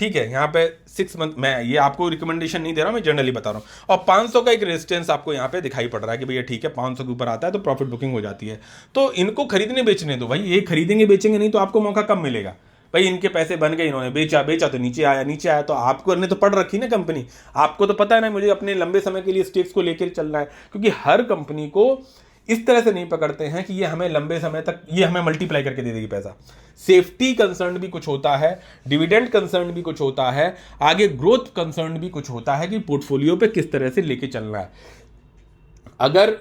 ठीक है, यहाँ पे 6 मंथ, मैं ये आपको रिकमेंडेशन नहीं दे रहा हूँ, मैं जनरली बता रहा हूँ। और 500 का एक रेजिस्टेंस आपको यहाँ पे दिखाई पड़ रहा है कि भैया ठीक है 500 के ऊपर आता है तो प्रॉफिट बुकिंग हो जाती है। तो इनको खरीदने बेचने दो भाई, ये खरीदेंगे बेचेंगे नहीं तो आपको मौका कब मिलेगा भाई। इनके पैसे बन गए, इन्होंने बेचा तो नीचे आया तो आपको ने तो पढ़ रखी ना कंपनी, आपको तो पता है ना मुझे अपने लंबे समय के लिए स्टेक्स को लेकर चलना है, क्योंकि हर कंपनी को इस तरह से नहीं पकड़ते हैं कि ये हमें लंबे समय तक ये हमें मल्टीप्लाई करके दे देगी पैसा। सेफ्टी कंसर्न भी कुछ होता है, डिविडेंड कंसर्न भी कुछ होता है, आगे ग्रोथ कंसर्न भी कुछ होता है कि पोर्टफोलियो पे किस तरह से लेके चलना है। अगर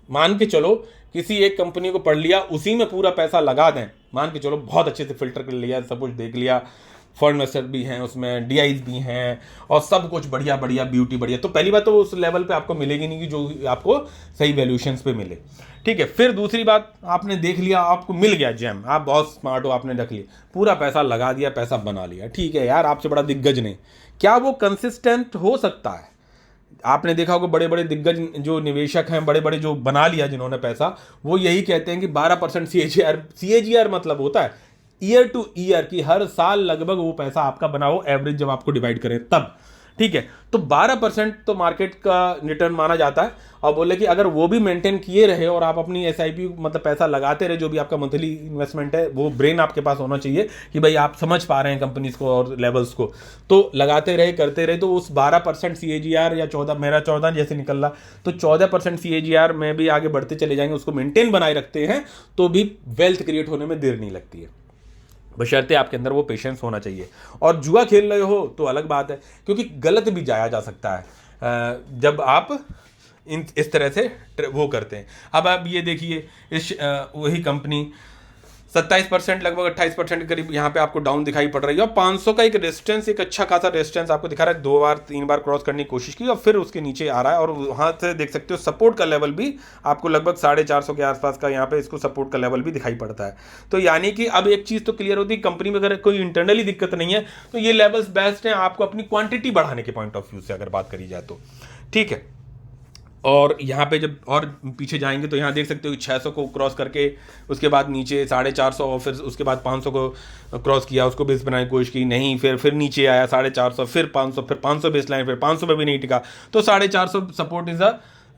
मान के चलो किसी एक कंपनी को पढ़ लिया, उसी में पूरा पैसा लगा दें, मान के चलो बहुत अच्छे से फिल्टर कर लिया, सब कुछ देख लिया, फंड इन्वेस्टर भी हैं उसमें, डीआईज भी हैं, और सब कुछ बढ़िया बढ़िया ब्यूटी बढ़िया, तो पहली बात तो उस लेवल पे आपको मिलेगी नहीं कि जो आपको सही वैल्यूएशंस पे मिले, ठीक है। फिर दूसरी बात, आपने देख लिया, आपको मिल गया जेम, आप बहुत स्मार्ट हो, आपने रख लिया, पूरा पैसा लगा दिया, पैसा बना लिया, ठीक है यार, आपसे बड़ा दिग्गज नहीं, क्या वो कंसिस्टेंट हो सकता है? आपने देखा होगा बड़े बड़े दिग्गज जो निवेशक हैं, बड़े बड़े जो बना लिया जिन्होंने पैसा, वो यही कहते हैं कि 12% CAGR मतलब होता है ईयर टू ईयर की, हर साल लगभग वो पैसा आपका बना हो, एवरेज जब आपको डिवाइड करें तब, ठीक है। तो 12% तो मार्केट का रिटर्न माना जाता है, और बोले कि अगर वो भी मेंटेन किए रहे और आप अपनी SIP मतलब पैसा लगाते रहे, जो भी आपका मंथली इन्वेस्टमेंट है, वो ब्रेन आपके पास होना चाहिए कि भाई आप समझ पा रहे हैं कंपनीज को और लेवल्स को, तो लगाते रहे करते रहे, तो उस 12% CAGR या 14, मेरा 14 जैसे निकल रहा, तो 14% CAGR में भी आगे बढ़ते चले जाएंगे, उसको मेंटेन बनाए रखते हैं तो भी वेल्थ क्रिएट होने में देर नहीं लगती है, बशर्ते आपके अंदर वो पेशेंस होना चाहिए। और जुआ खेल रहे हो तो अलग बात है, क्योंकि गलत भी जाया जा सकता है जब आप इस तरह से वो करते हैं। अब आप ये देखिए, इस वही कंपनी 27% लगभग 28% के करीब यहाँ पे आपको डाउन दिखाई पड़ रही है। और 500 का एक रेजिस्टेंस, एक अच्छा खासा रेजिस्टेंस आपको दिखा रहा है। 2 बार 3 बार क्रॉस करने की कोशिश की और फिर उसके नीचे आ रहा है। और वहाँ से देख सकते हो सपोर्ट का लेवल भी आपको लगभग 450 के आसपास का यहाँ पे इसको सपोर्ट का लेवल भी दिखाई पड़ता है। तो यानी कि अब एक चीज़ तो क्लियर होती है, कंपनी में अगर कोई इंटरनली दिक्कत नहीं है तो ये लेवल्स बेस्ट हैं आपको अपनी क्वांटिटी बढ़ाने के पॉइंट ऑफ व्यू से अगर बात करी जाए तो। ठीक है, और यहाँ पे जब और पीछे जाएंगे तो यहाँ देख सकते हो कि 600 को क्रॉस करके उसके बाद नीचे 450 और फिर उसके बाद 500 को क्रॉस किया, उसको बेस बनाने की कोशिश की, नहीं, फिर नीचे आया 450, फिर 500 बेस लाइन, फिर 500 पे भी नहीं टिका, तो 450 सपोर्ट इज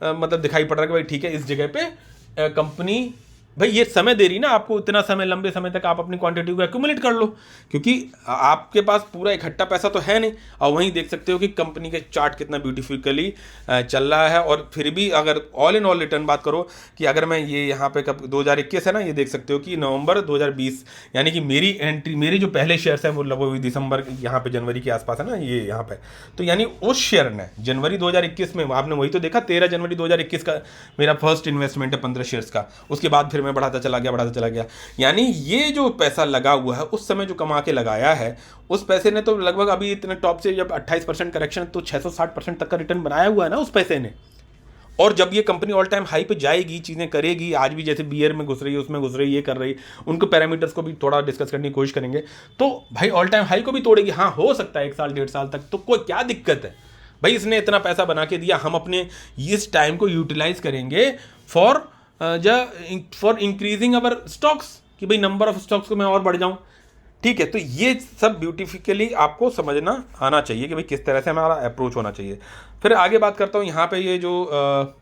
मतलब दिखाई पड़ रहा है कि भाई ठीक है, इस जगह पे कंपनी भाई ये समय दे रही ना आपको, इतना समय, लंबे समय तक आप अपनी क्वांटिटी को एक्यूमुलेट कर लो, क्योंकि आपके पास पूरा इकट्ठा पैसा तो है नहीं। और वहीं देख सकते हो कि कंपनी के चार्ट कितना ब्यूटीफुली चल रहा है। और फिर भी अगर ऑल इन ऑल रिटर्न बात करो कि अगर मैं ये यहाँ पे कब 2021 है ना, ये देख सकते हो कि नवंबर 2020, यानी कि मेरी एंट्री, मेरे जो पहले शेयर्स हैं वो लगभग दिसंबर यहाँ पे जनवरी के आसपास है ना, ये यहाँ पे, तो यानी उस शेयर ने जनवरी 2021 में, आपने वही तो देखा, 13 जनवरी 2021 का मेरा फर्स्ट इन्वेस्टमेंट है 15 शेयर्स का। उसके बाद फिर मैं बढ़ाता चला गया, यानी ये जो पैसा लगा हुआ है उस समय जो कमा के लगाया है, उस पैसे ने तो लगभग अभी इतने टॉप से जब 28% करेक्शन, तो 660% तक का रिटर्न बनाया हुआ है ना उस पैसे ने। और जब ये कंपनी ऑल टाइम हाई पे जाएगी, चीज़ें करेगी, आज भी जैसे बियर में घुस रही है, उसमें घुस रही है, ये कर रही है, उनको पैरामीटर्स को भी थोड़ा डिस्कस करने की कोशिश करेंगे, तो भाई ऑल टाइम हाई को भी तोड़ेगी। हाँ, हो सकता है 1 साल 1.5 साल तक, तो कोई क्या दिक्कत है भाई, इसने इतना पैसा बना के दिया, हम अपने इस टाइम को यूटिलाइज करेंगे फॉर इंक्रीजिंग अवर स्टॉक्स, कि भाई नंबर ऑफ स्टॉक्स को मैं और बढ़ जाऊं। ठीक है, तो ये सब ब्यूटीफिकली आपको समझना आना चाहिए कि भाई किस तरह से हमारा अप्रोच होना चाहिए। फिर आगे बात करता हूँ, यहाँ पे ये जो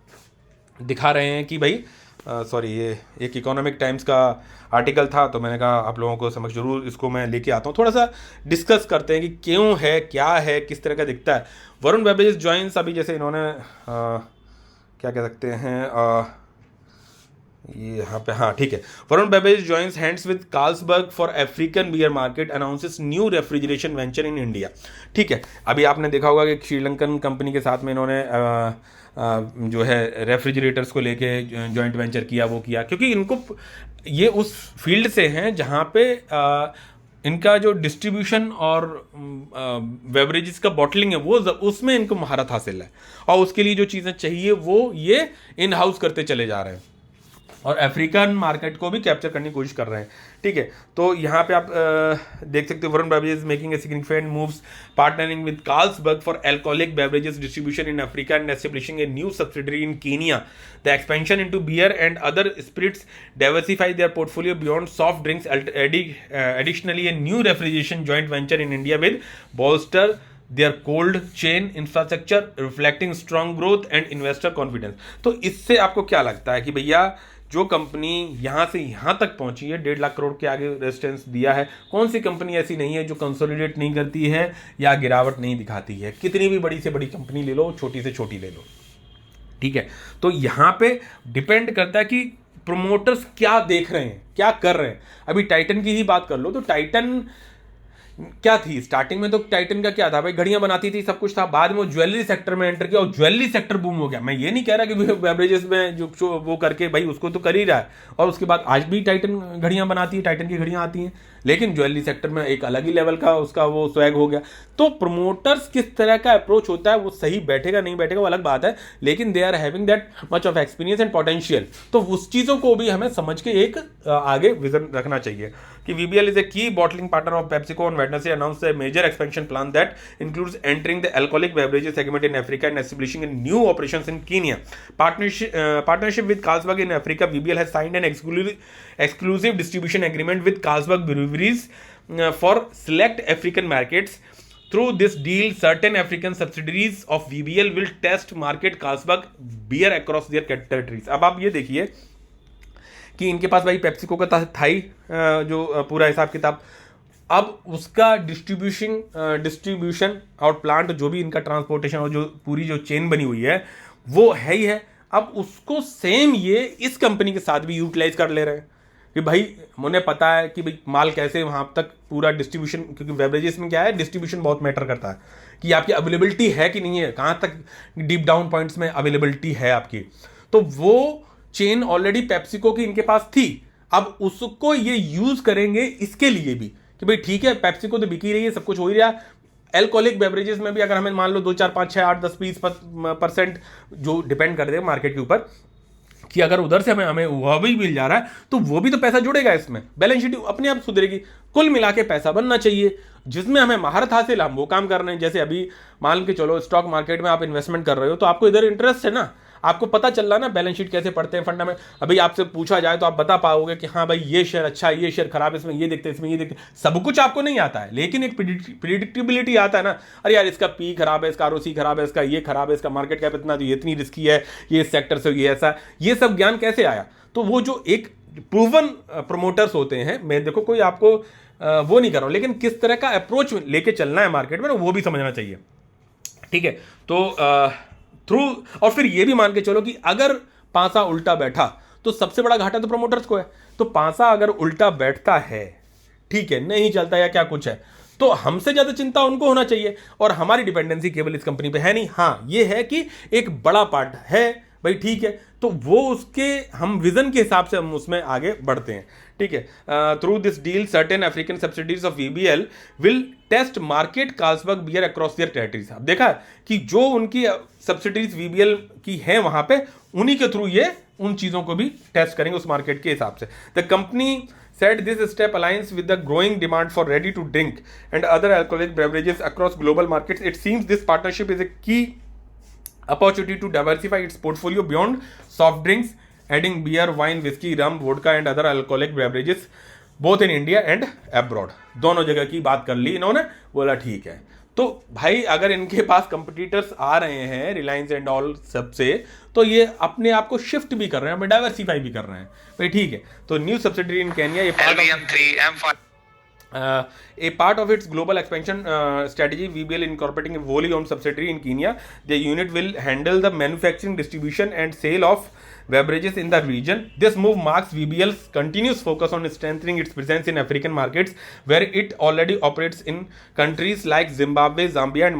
दिखा रहे हैं कि भाई सॉरी, ये एक इकोनॉमिक टाइम्स का आर्टिकल था, तो मैंने कहा आप लोगों को समझ जरूर इसको मैं लेके आता हूँ, थोड़ा सा डिस्कस करते हैं कि क्यों है, क्या है, किस तरह का दिखता है। वरुण बेवरेजेस जॉइंस, अभी जैसे इन्होंने क्या कह सकते हैं, ये यहाँ पे, हाँ ठीक है, Varun beverage joins hands with Carlsberg for African beer market, announces new refrigeration venture in India. ठीक है, अभी आपने देखा होगा कि श्रीलंकन कंपनी के साथ में इन्होंने जो है रेफ्रिजरेटर्स को लेके जॉइंट वेंचर किया, वो किया, क्योंकि इनको ये उस फील्ड से हैं जहाँ पे इनका जो डिस्ट्रीब्यूशन और बेवरेजेस का बॉटलिंग है वो उसमें इनको महारत हासिल है, और उसके लिए जो चीज़ें चाहिए वो ये इन हाउस करते चले जा रहे हैं और अफ्रीकन मार्केट को भी कैप्चर करने की कोशिश कर रहे हैं। ठीक है, तो यहाँ पे आप देख सकते हो, Varun beverages making a significant moves partnering with Carlsberg for alcoholic beverages distribution in Africa and establishing a new subsidiary in Kenya. The expansion into beer and other spirits diversify their portfolio beyond soft drinks. Additionally a new refrigeration joint venture in India with bolster their cold chain infrastructure reflecting strong growth and investor confidence। तो इससे आपको क्या लगता है कि भैया जो company यहाँ से यहाँ तक पहुँची है, 1.5 लाख करोड़ के आगे रेजिस्टेंस दिया है, कौन सी कंपनी ऐसी नहीं है जो कंसोलिडेट नहीं करती है या गिरावट नहीं दिखाती है? कितनी भी बड़ी से बड़ी कंपनी ले लो, छोटी से छोटी ले लो, ठीक है। तो यहाँ पे डिपेंड करता है कि प्रोमोटर्स क्या देख रहे हैं, क्या कर रहे हैं। अभी टाइटन की ही बात कर लो, तो टाइटन क्या थी स्टार्टिंग में, तो टाइटन का क्या था भाई, घड़ियां बनाती थी, सब कुछ था, बाद में वो ज्वेलरी सेक्टर में एंटर किया और ज्वेलरी सेक्टर बूम हो गया। मैं ये नहीं कह रहा कि बेवरेजेस में जो वो करके भाई उसको तो कर ही रहा है, और उसके बाद आज भी टाइटन घड़ियां बनाती है, टाइटन की घड़ियां आती हैं, लेकिन ज्वेलरी सेक्टर में एक अलग ही लेवल का उसका वो स्वैग हो गया। तो प्रमोटर्स किस तरह का अप्रोच होता है, वो सही बैठेगा नहीं बैठेगा वो अलग बात है, लेकिन they are having that much of experience and potential. तो उस चीज़ों को भी हमें समझ के एक आगे विजन रखना चाहिए कि VBL is a key bottling partner of PepsiCo on Wednesday announced a major expansion plan that includes entering the alcoholic beverages segment in Africa and establishing a new operations in Kenya. Partnership with Carlsberg in Africa, VBL has signed an exclusive distribution agreement with Carlsberg breweries for select African markets. Through this deal, certain African subsidiaries of VBL will test market Carlsberg beer across their territories. अब आप ये देखिए कि इनके पास भाई PepsiCo का था ही जो पूरा हिसाब किताब, अब उसका डिस्ट्रीब्यूशन और प्लांट जो भी इनका ट्रांसपोर्टेशन और जो पूरी जो चेन बनी हुई है वो है ही है। अब उसको सेम ये इस कंपनी के साथ भी यूटिलाइज कर ले रहे हैं कि भाई मुझे पता है कि भाई माल कैसे वहाँ तक पूरा डिस्ट्रीब्यूशन, क्योंकि बेवरेजेस में क्या है, डिस्ट्रीब्यूशन बहुत मैटर करता है कि आपकी अवेलेबिलिटी है कि नहीं है, कहाँ तक डीप डाउन पॉइंट्स में अवेलेबिलिटी है आपकी। तो वो चेन ऑलरेडी पेप्सिको की इनके पास थी, अब उसको ये यूज करेंगे इसके लिए भी कि भाई ठीक है, पेप्सी को तो बिक ही रही है, सब कुछ हो ही रहा है, एल्कोहलिक बेवरेजेस में भी अगर हमें मान लो 2 4 5 6 8 10 20% जो डिपेंड कर दे मार्केट के ऊपर कि अगर उधर से हमें हमें वह भी मिल जा रहा है तो वो भी तो पैसा जुड़ेगा इसमें, बैलेंस शीट अपने आप सुधरेगी। कुल मिला के पैसा बनना चाहिए, जिसमें हमें महारत हासिल, हम वो काम कर रहे हैं। जैसे अभी मान के चलो स्टॉक मार्केट में आप इन्वेस्टमेंट कर रहे हो तो आपको इधर इंटरेस्ट है ना, आपको पता चल रहा ना बैलेंस शीट कैसे पढ़ते हैं फंडा में। अभी आपसे पूछा जाए तो आप बता पाओगे कि हाँ भाई ये शेयर अच्छा है, ये शेयर खराब है, इसमें ये देखते हैं, इसमें ये देखते हैं। सब कुछ आपको नहीं आता है, लेकिन एक प्रिडिक्टिबिलिटी आता है ना। अरे यार इसका पी खराब है, इसका आरओसी खराब है, इसका ये खराब है, इसका मार्केट कैप इतना, तो ये इतनी रिस्की है, ये सेक्टर से ये ऐसा, ये सब ज्ञान कैसे आया? तो वो जो एक प्रूवन प्रमोटर्स होते हैं, मैं देखो कोई आपको वो नहीं कर रहा हूं, लेकिन किस तरह का अप्रोच लेके चलना है मार्केट में ना, वो भी समझना चाहिए। ठीक है, तो थ्रू, और फिर ये भी मान के चलो कि अगर पांसा उल्टा बैठा तो सबसे बड़ा घाटा तो प्रमोटर्स को है। तो पांसा अगर उल्टा बैठता है, ठीक है, नहीं चलता या क्या कुछ है, तो हमसे ज्यादा चिंता उनको होना चाहिए, और हमारी डिपेंडेंसी केवल इस कंपनी पे है नहीं। हाँ ये है कि एक बड़ा पार्ट है भाई, ठीक है, तो वो उसके हम विजन के हिसाब से हम उसमें आगे बढ़ते हैं। ठीक है, through this deal certain African subsidies of VBL will test market Carlsberg beer across their territories. अब देखा कि जो उनकी सब्सिडीज वीबीएल की हैं वहां पे, उन्हीं के थ्रू ये उन चीजों को भी टेस्ट करेंगे उस मार्केट के हिसाब से। The company said this step aligns with the growing demand for ready to drink and other alcoholic beverages across global markets. It seems this partnership is a key opportunity to diversify its portfolio beyond soft drinks, adding beer, wine, whiskey, rum, vodka and other alcoholic beverages both in India and abroad. दोनों जगह की बात कर ली इन्होंने, बोला ठीक है। तो भाई अगर इनके पास कंपटीटर्स आ रहे हैं रिलायंस एंड ऑल सबसे, तो ये अपने आप को शिफ्ट भी कर रहे हैं, डाइवर्सिफाई भी कर रहे हैं भाई, ठीक है। तो न्यू सब्सिडरी इन केन्या, ये a part of its global expansion strategy, VBL incorporating a wholly owned subsidiary in Kenya. The unit will handle the manufacturing, distribution and sale of beverages in the region. This move marks VBL's continuous focus on strengthening its presence in African markets, where it already operates in countries like Zimbabwe, Zambia and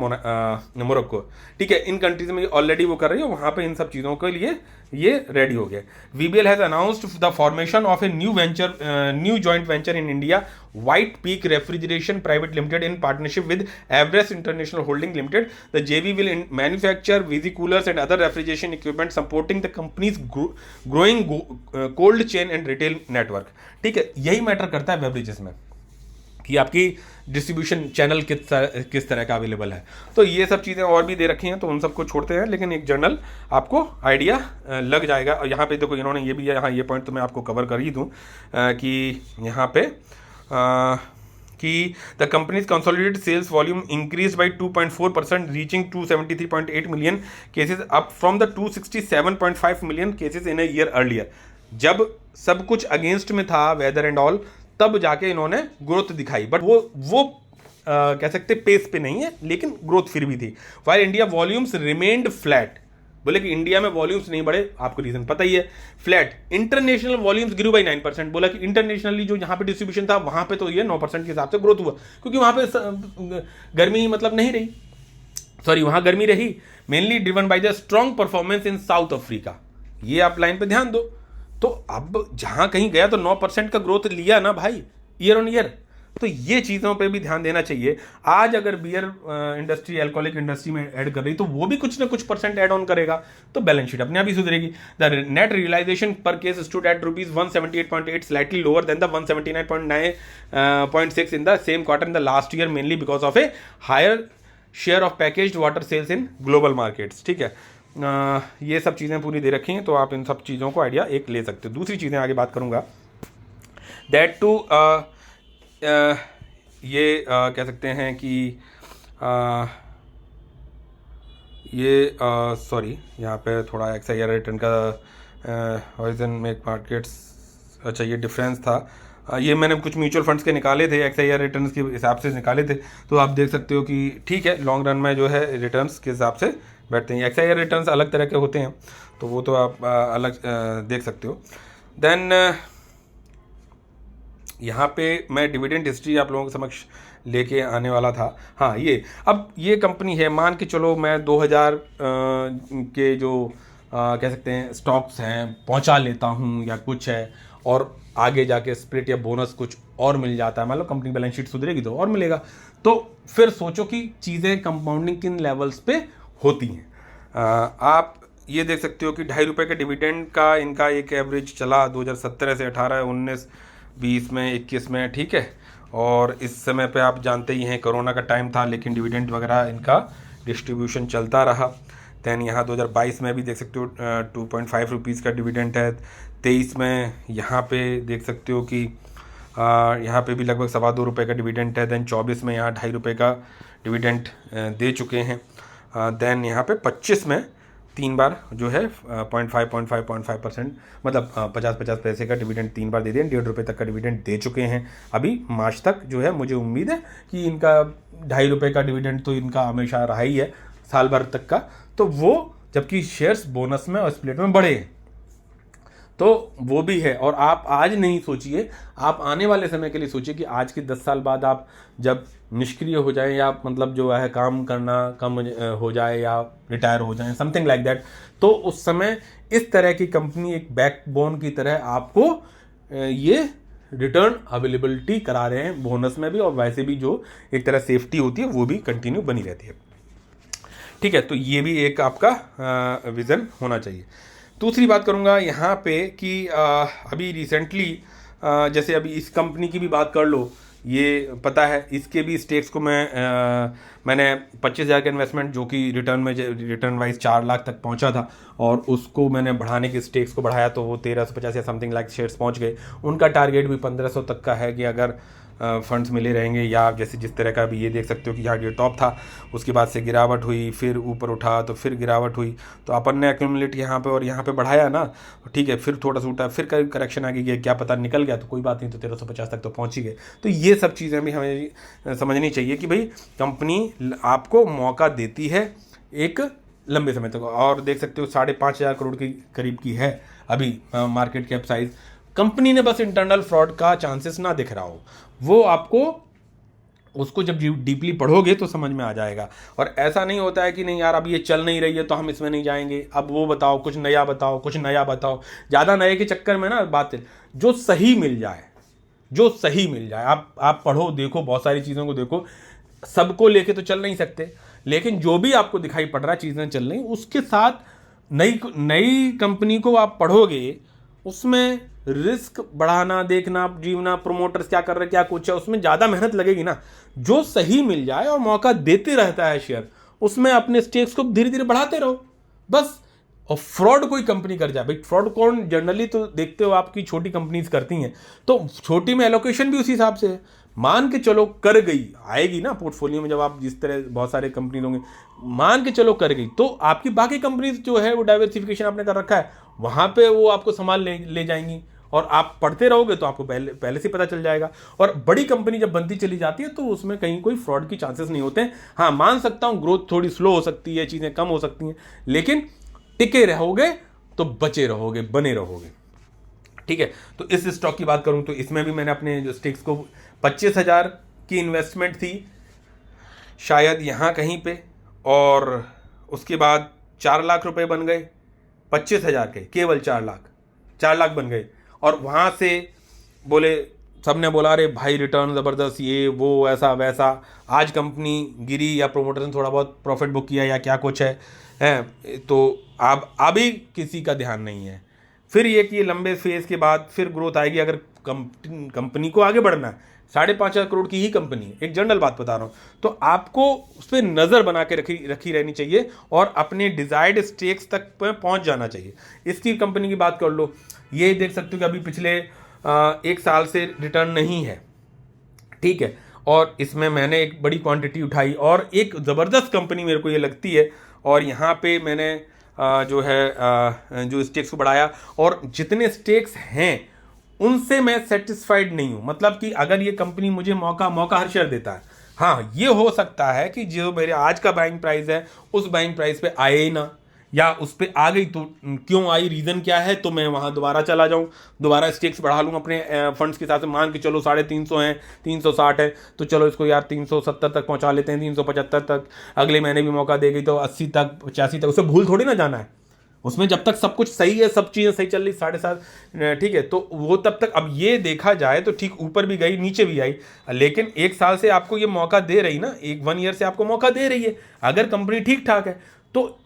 Morocco. ठीक है, इन countries में already वो कर रही है, वहां पे इन सब चीजों के लिए ये रेडी हो गया। VBL has announced the formation of a new joint venture in India, White Peak Refrigeration Private Limited, in partnership with Everest International Holding Limited. The JV will manufacture VC coolers and other refrigeration equipment, supporting the company's growing cold chain and retail network. ठीक है, यही matter करता है beverages में कि आपकी distribution channel किस तरह का अवेलेबल है। तो ये सब चीज़ें और भी दे रखी हैं, तो उन सबको छोड़ते हैं, लेकिन एक जनरल आपको आइडिया लग जाएगा। और यहाँ पे देखो इन्होंने ये भी, यहाँ ये पॉइंट तो मैं आपको कवर कर ही दूँ कि यहाँ पे कि the companies consolidated sales volume increase by 2.4%, reaching 273.8 million cases, up from the 267.5 million cases in a year earlier. जब सब कुछ अगेंस्ट में था वेदर एंड ऑल, तब जाके इन्होंने ग्रोथ दिखाई, बट वो कह सकते पेस पे नहीं है, लेकिन ग्रोथ फिर भी थी। While India volumes remained flat, बोले कि इंडिया में वॉल्यूम्स नहीं बढ़े, आपको रीजन पता ही है, flat. International volumes grew by 9%, बोला कि इंटरनेशनली जो यहाँ पे डिस्ट्रीब्यूशन था वहां पे तो ये 9% के हिसाब से ग्रोथ हुआ, क्योंकि वहां पे गर्मी मतलब नहीं रही, सॉरी वहां गर्मी रही, mainly driven by the strong performance in south Africa. ये आप लाइन पे ध्यान दो। तो अब जहां कहीं गया तो 9% का ग्रोथ लिया ना भाई, ईयर ऑन ईयर। तो ये चीज़ों पे भी ध्यान देना चाहिए। आज अगर बियर इंडस्ट्री अल्कोहलिक इंडस्ट्री में ऐड कर रही तो वो भी कुछ ना कुछ परसेंट ऐड ऑन करेगा, तो बैलेंस शीट अपने आप ही सुधरेगी। The net realisation per case stood at ₹178.8, slightly lower than the 179.6 in the same quarter in the last year, mainly because of a higher share of packaged water sales in global markets. ठीक है, ये सब चीज़ें पूरी दे रखी हैं, तो आप इन सब चीज़ों को आइडिया एक ले सकते हो। दूसरी चीज़ें आगे बात करूँगा, दैट टू ये कह सकते हैं कि ये सॉरी यहाँ पे थोड़ा XIR रिटर्न का हॉरिजन में मार्केट्स, अच्छा ये डिफरेंस था, ये मैंने कुछ म्यूचुअल फंड्स के निकाले थे, XIR रिटर्न्स के हिसाब से निकाले थे, तो आप देख सकते हो कि ठीक है लॉन्ग रन में जो है रिटर्न्स के हिसाब से बैठते हैं। XIR रिटर्न्स अलग तरह के होते हैं, तो वो तो आप अलग देख सकते हो। देन यहाँ पे मैं डिविडेंड हिस्ट्री आप लोगों के समक्ष लेके आने वाला था। हाँ ये कंपनी है, मान के चलो मैं 2000 के जो कह सकते हैं स्टॉक्स हैं पहुँचा लेता हूँ या कुछ है, और आगे जाके स्प्लिट या बोनस कुछ और मिल जाता है, मान लो कंपनी बैलेंस शीट सुधरेगी तो और मिलेगा, तो फिर सोचो कि चीज़ें कंपाउंडिंग किन लेवल्स पे होती हैं। आप ये देख सकते हो कि ₹2.5 के डिविडेंड का इनका एक एवरेज चला 2017 से 18, 19, 20 में, 21 में, ठीक है। और इस समय पे आप जानते ही हैं कोरोना का टाइम था, लेकिन डिविडेंड वगैरह इनका डिस्ट्रीब्यूशन चलता रहा। दैन यहाँ 2022 में भी देख सकते हो ₹2.5 का डिविडेंड है। 23 में यहाँ पे देख सकते हो कि यहाँ पे भी लगभग ₹2.25 का डिविडेंड है। दैन 24 में यहाँ ₹2.5 का डिविडेंड दे चुके हैं। दैन यहाँ पे 25 में 3 बार जो है 0.5% मतलब 50 पैसे का डिविडेंड 3 बार दे दिए, ₹1.5 तक का डिविडेंड दे चुके हैं। अभी मार्च तक जो है मुझे उम्मीद है कि इनका ₹2.5 का डिविडेंड तो इनका हमेशा रहा ही है साल भर तक का, तो वो जबकि शेयर्स बोनस में और स्प्लिट में बढ़े हैं तो वो भी है। और आप आज नहीं सोचिए, आप आने वाले समय के लिए सोचिए कि आज के 10 साल बाद आप जब निष्क्रिय हो जाए या मतलब जो है काम करना कम हो जाए या रिटायर हो जाए, समथिंग लाइक दैट, तो उस समय इस तरह की कंपनी एक बैकबोन की तरह आपको ये रिटर्न अवेलेबिलिटी करा रहे हैं, बोनस में भी और वैसे भी जो एक तरह सेफ्टी होती है वो भी कंटिन्यू बनी रहती है, ठीक है। तो ये भी एक आपका विज़न होना चाहिए। दूसरी बात करूँगा यहाँ पे कि अभी रिसेंटली जैसे अभी इस कंपनी की भी बात कर लो, ये पता है इसके भी स्टेक्स को मैंने 25,000 का इन्वेस्टमेंट जो कि रिटर्न वाइज 4 लाख तक पहुंचा था, और उसको मैंने बढ़ाने के स्टेक्स को बढ़ाया तो वो 1350 या समथिंग लाइक शेयर्स पहुंच गए। उनका टारगेट भी 1500 तक का है कि अगर फंड्स मिले रहेंगे, या जैसे जिस तरह का भी ये देख सकते हो कि यहाँ ये टॉप था, उसके बाद से गिरावट हुई, फिर ऊपर उठा तो फिर गिरावट हुई, तो अपन ने एक्यूमुलेट यहाँ पे और यहाँ पे बढ़ाया ना, ठीक है, फिर थोड़ा सा उठा, फिर करेक्शन आ गई, क्या पता निकल गया तो कोई बात नहीं, तो 1350 तक तो पहुँच ही गए। तो ये सब चीज़ें भी हमें समझनी चाहिए कि भाई कंपनी आपको मौका देती है एक लंबे समय तक। और देख सकते हो 5,500 करोड़ के करीब की है अभी मार्केट कैप साइज। कंपनी ने बस इंटरनल फ्रॉड का चांसेस ना दिख रहा हो, वो आपको उसको जब डीपली पढ़ोगे तो समझ में आ जाएगा। और ऐसा नहीं होता है कि नहीं यार अब ये चल नहीं रही है तो हम इसमें नहीं जाएंगे, अब वो बताओ, कुछ नया बताओ, कुछ नया बताओ। ज़्यादा नए के चक्कर में ना बात जो सही मिल जाए, जो सही मिल जाए, आप पढ़ो, देखो, बहुत सारी चीज़ों को देखो, सबको लेके तो चल नहीं सकते, लेकिन जो भी आपको दिखाई पड़ रहा है चीज़ें चल रही, उसके साथ नई कंपनी को आप पढ़ोगे, उसमें रिस्क बढ़ाना, देखना, जीवना, प्रोमोटर्स क्या कर रहे हैं, क्या कुछ है, उसमें ज़्यादा मेहनत लगेगी ना। जो सही मिल जाए और मौका देते रहता है शेयर, उसमें अपने स्टेक्स को धीरे धीरे बढ़ाते रहो बस। और फ्रॉड कोई कंपनी कर जाए, भाई फ्रॉड कौन, जनरली तो देखते हो आपकी छोटी कंपनीज करती हैं, तो छोटी में एलोकेशन भी उसी हिसाब से है। मान के चलो कर गई, आएगी ना पोर्टफोलियो में, जब आप जिस तरह बहुत सारे कंपनी होंगे, मान के चलो कर गई, तो आपकी बाकी कंपनीज जो है वो डाइवर्सिफिकेशन आपने कर रखा है, वहाँ पे वो आपको संभाल ले जाएंगी, और आप पढ़ते रहोगे तो आपको पहले से पता चल जाएगा। और बड़ी कंपनी जब बनती चली जाती है तो उसमें कहीं कोई फ्रॉड की चांसेस नहीं होते हैं। हाँ, मान सकता हूँ ग्रोथ थोड़ी स्लो हो सकती है, चीज़ें कम हो सकती हैं, लेकिन टिके रहोगे तो बचे रहोगे, बने रहोगे, ठीक है। तो इस स्टॉक की बात करूं तो इसमें भी मैंने अपने जो स्टेक्स को 25,000 की इन्वेस्टमेंट थी शायद यहाँ कहीं पे, और उसके बाद 4 लाख रुपए बन गए 25,000 के, केवल 4 लाख बन गए। और वहाँ से बोले, सबने बोला अरे भाई रिटर्न ज़बरदस्त, ये वो ऐसा वैसा, आज कंपनी गिरी या प्रोमोटर ने थोड़ा बहुत प्रॉफिट बुक किया या क्या कुछ है, तो अब अभी किसी का ध्यान नहीं है। फिर ये कि लंबे फेज के बाद फिर ग्रोथ आएगी। अगर कंपनी को आगे बढ़ना है, 5,500 करोड़ की ही कंपनी है, एक जनरल बात बता रहा हूँ, तो आपको उस पर नज़र बना के रखी रहनी चाहिए और अपने डिजायर्ड स्टेक्स तक पहुँच जाना चाहिए। इसकी कंपनी की बात कर लो, ये देख सकते हो कि अभी पिछले 1 साल से रिटर्न नहीं है, ठीक है, और इसमें मैंने एक बड़ी क्वांटिटी उठाई और एक ज़बरदस्त कंपनी मेरे को ये लगती है, और यहाँ पे मैंने जो है जो स्टेक्स को बढ़ाया, और जितने स्टेक्स हैं उनसे मैं सेटिस्फाइड नहीं हूँ। मतलब कि अगर ये कंपनी मुझे मौका हर शेयर देता है, हाँ ये हो सकता है कि जो मेरे आज का बाइंग प्राइस है उस बाइंग प्राइस पे आए ही ना, या उस पर आ गई तो क्यों आई, रीज़न क्या है, तो मैं वहाँ दोबारा चला जाऊँ, दोबारा स्टेक्स बढ़ा लूँ अपने फंड्स के साथ। मान के चलो 350 हैं, 360 है, तो चलो इसको यार 370 तक पहुँचा लेते हैं, 375 तक, अगले महीने भी मौका दे गई तो 80 तक, 85 तक, उसे भूल थोड़ी ना जाना है। उसमें जब तक सब कुछ सही है, सब चीज़ें सही चल रही 7.5, ठीक है, तो वो तब तक, अब ये देखा जाए तो ठीक ऊपर भी गई नीचे भी आई, लेकिन 1 साल से आपको ये मौका दे रही ना, 1 ईयर से आपको मौका दे रही है, अगर कंपनी ठीक ठाक है तो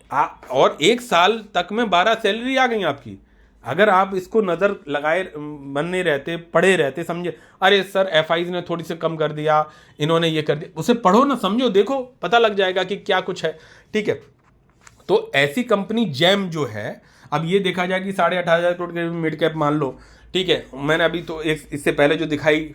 और 1 साल तक में 12 सैलरी आ गई आपकी। अगर आप इसको नज़र लगाए बनने रहते, पढ़े रहते, समझे, अरे सर एफआईज ने थोड़ी सी कम कर दिया, इन्होंने ये कर दिया, उसे पढ़ो ना, समझो, देखो, पता लग जाएगा कि क्या कुछ है, ठीक है। तो ऐसी कंपनी जैम जो है, अब ये देखा जाए कि 18,500 करोड़ के मिड कैप मान लो, ठीक है, मैंने अभी तो एक इससे पहले जो दिखाई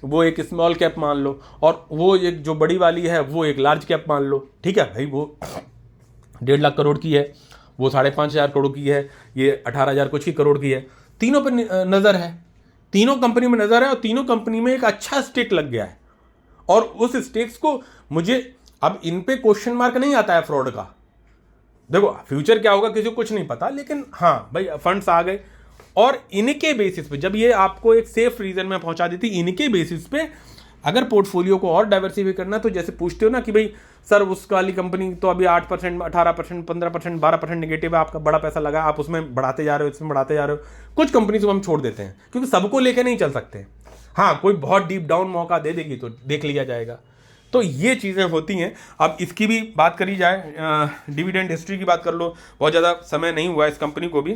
वो एक स्मॉल कैप मान लो, और वो एक जो बड़ी वाली है वो एक लार्ज कैप मान लो, ठीक है भाई, वो 1.5 लाख करोड़ की है, वो 5,500 करोड़ की है, ये 18,000 कुछ ही करोड़ की है। तीनों पर नज़र है, तीनों कंपनी में नज़र है, और तीनों कंपनी में एक अच्छा स्टेक लग गया है, और उस स्टेक्स को मुझे अब इन पे क्वेश्चन मार्क नहीं आता है फ्रॉड का। देखो फ्यूचर क्या होगा किसी को कुछ नहीं पता, लेकिन हाँ भाई फंड्स आ गए, और इनके बेसिस पे जब ये आपको एक सेफ रीजन में पहुंचा देती, इनके बेसिस पे अगर पोर्टफोलियो को और डाइवर्सिफाई करना, तो जैसे पूछते हो ना कि भाई सर उस वाली कंपनी तो अभी 8%, 18%, 15%, 12% नेगेटिव है, आपका बड़ा पैसा लगा, आप उसमें बढ़ाते जा रहे हो, इसमें बढ़ाते जा रहे हो, कुछ कंपनी को हम छोड़ देते हैं क्योंकि सबको लेके नहीं चल सकते। हाँ, कोई बहुत डीप डाउन मौका दे देगी तो देख लिया जाएगा। तो ये चीज़ें होती हैं। अब इसकी भी बात करी जाए, डिविडेंड हिस्ट्री की बात कर लो, बहुत ज़्यादा समय नहीं हुआ इस कंपनी को भी,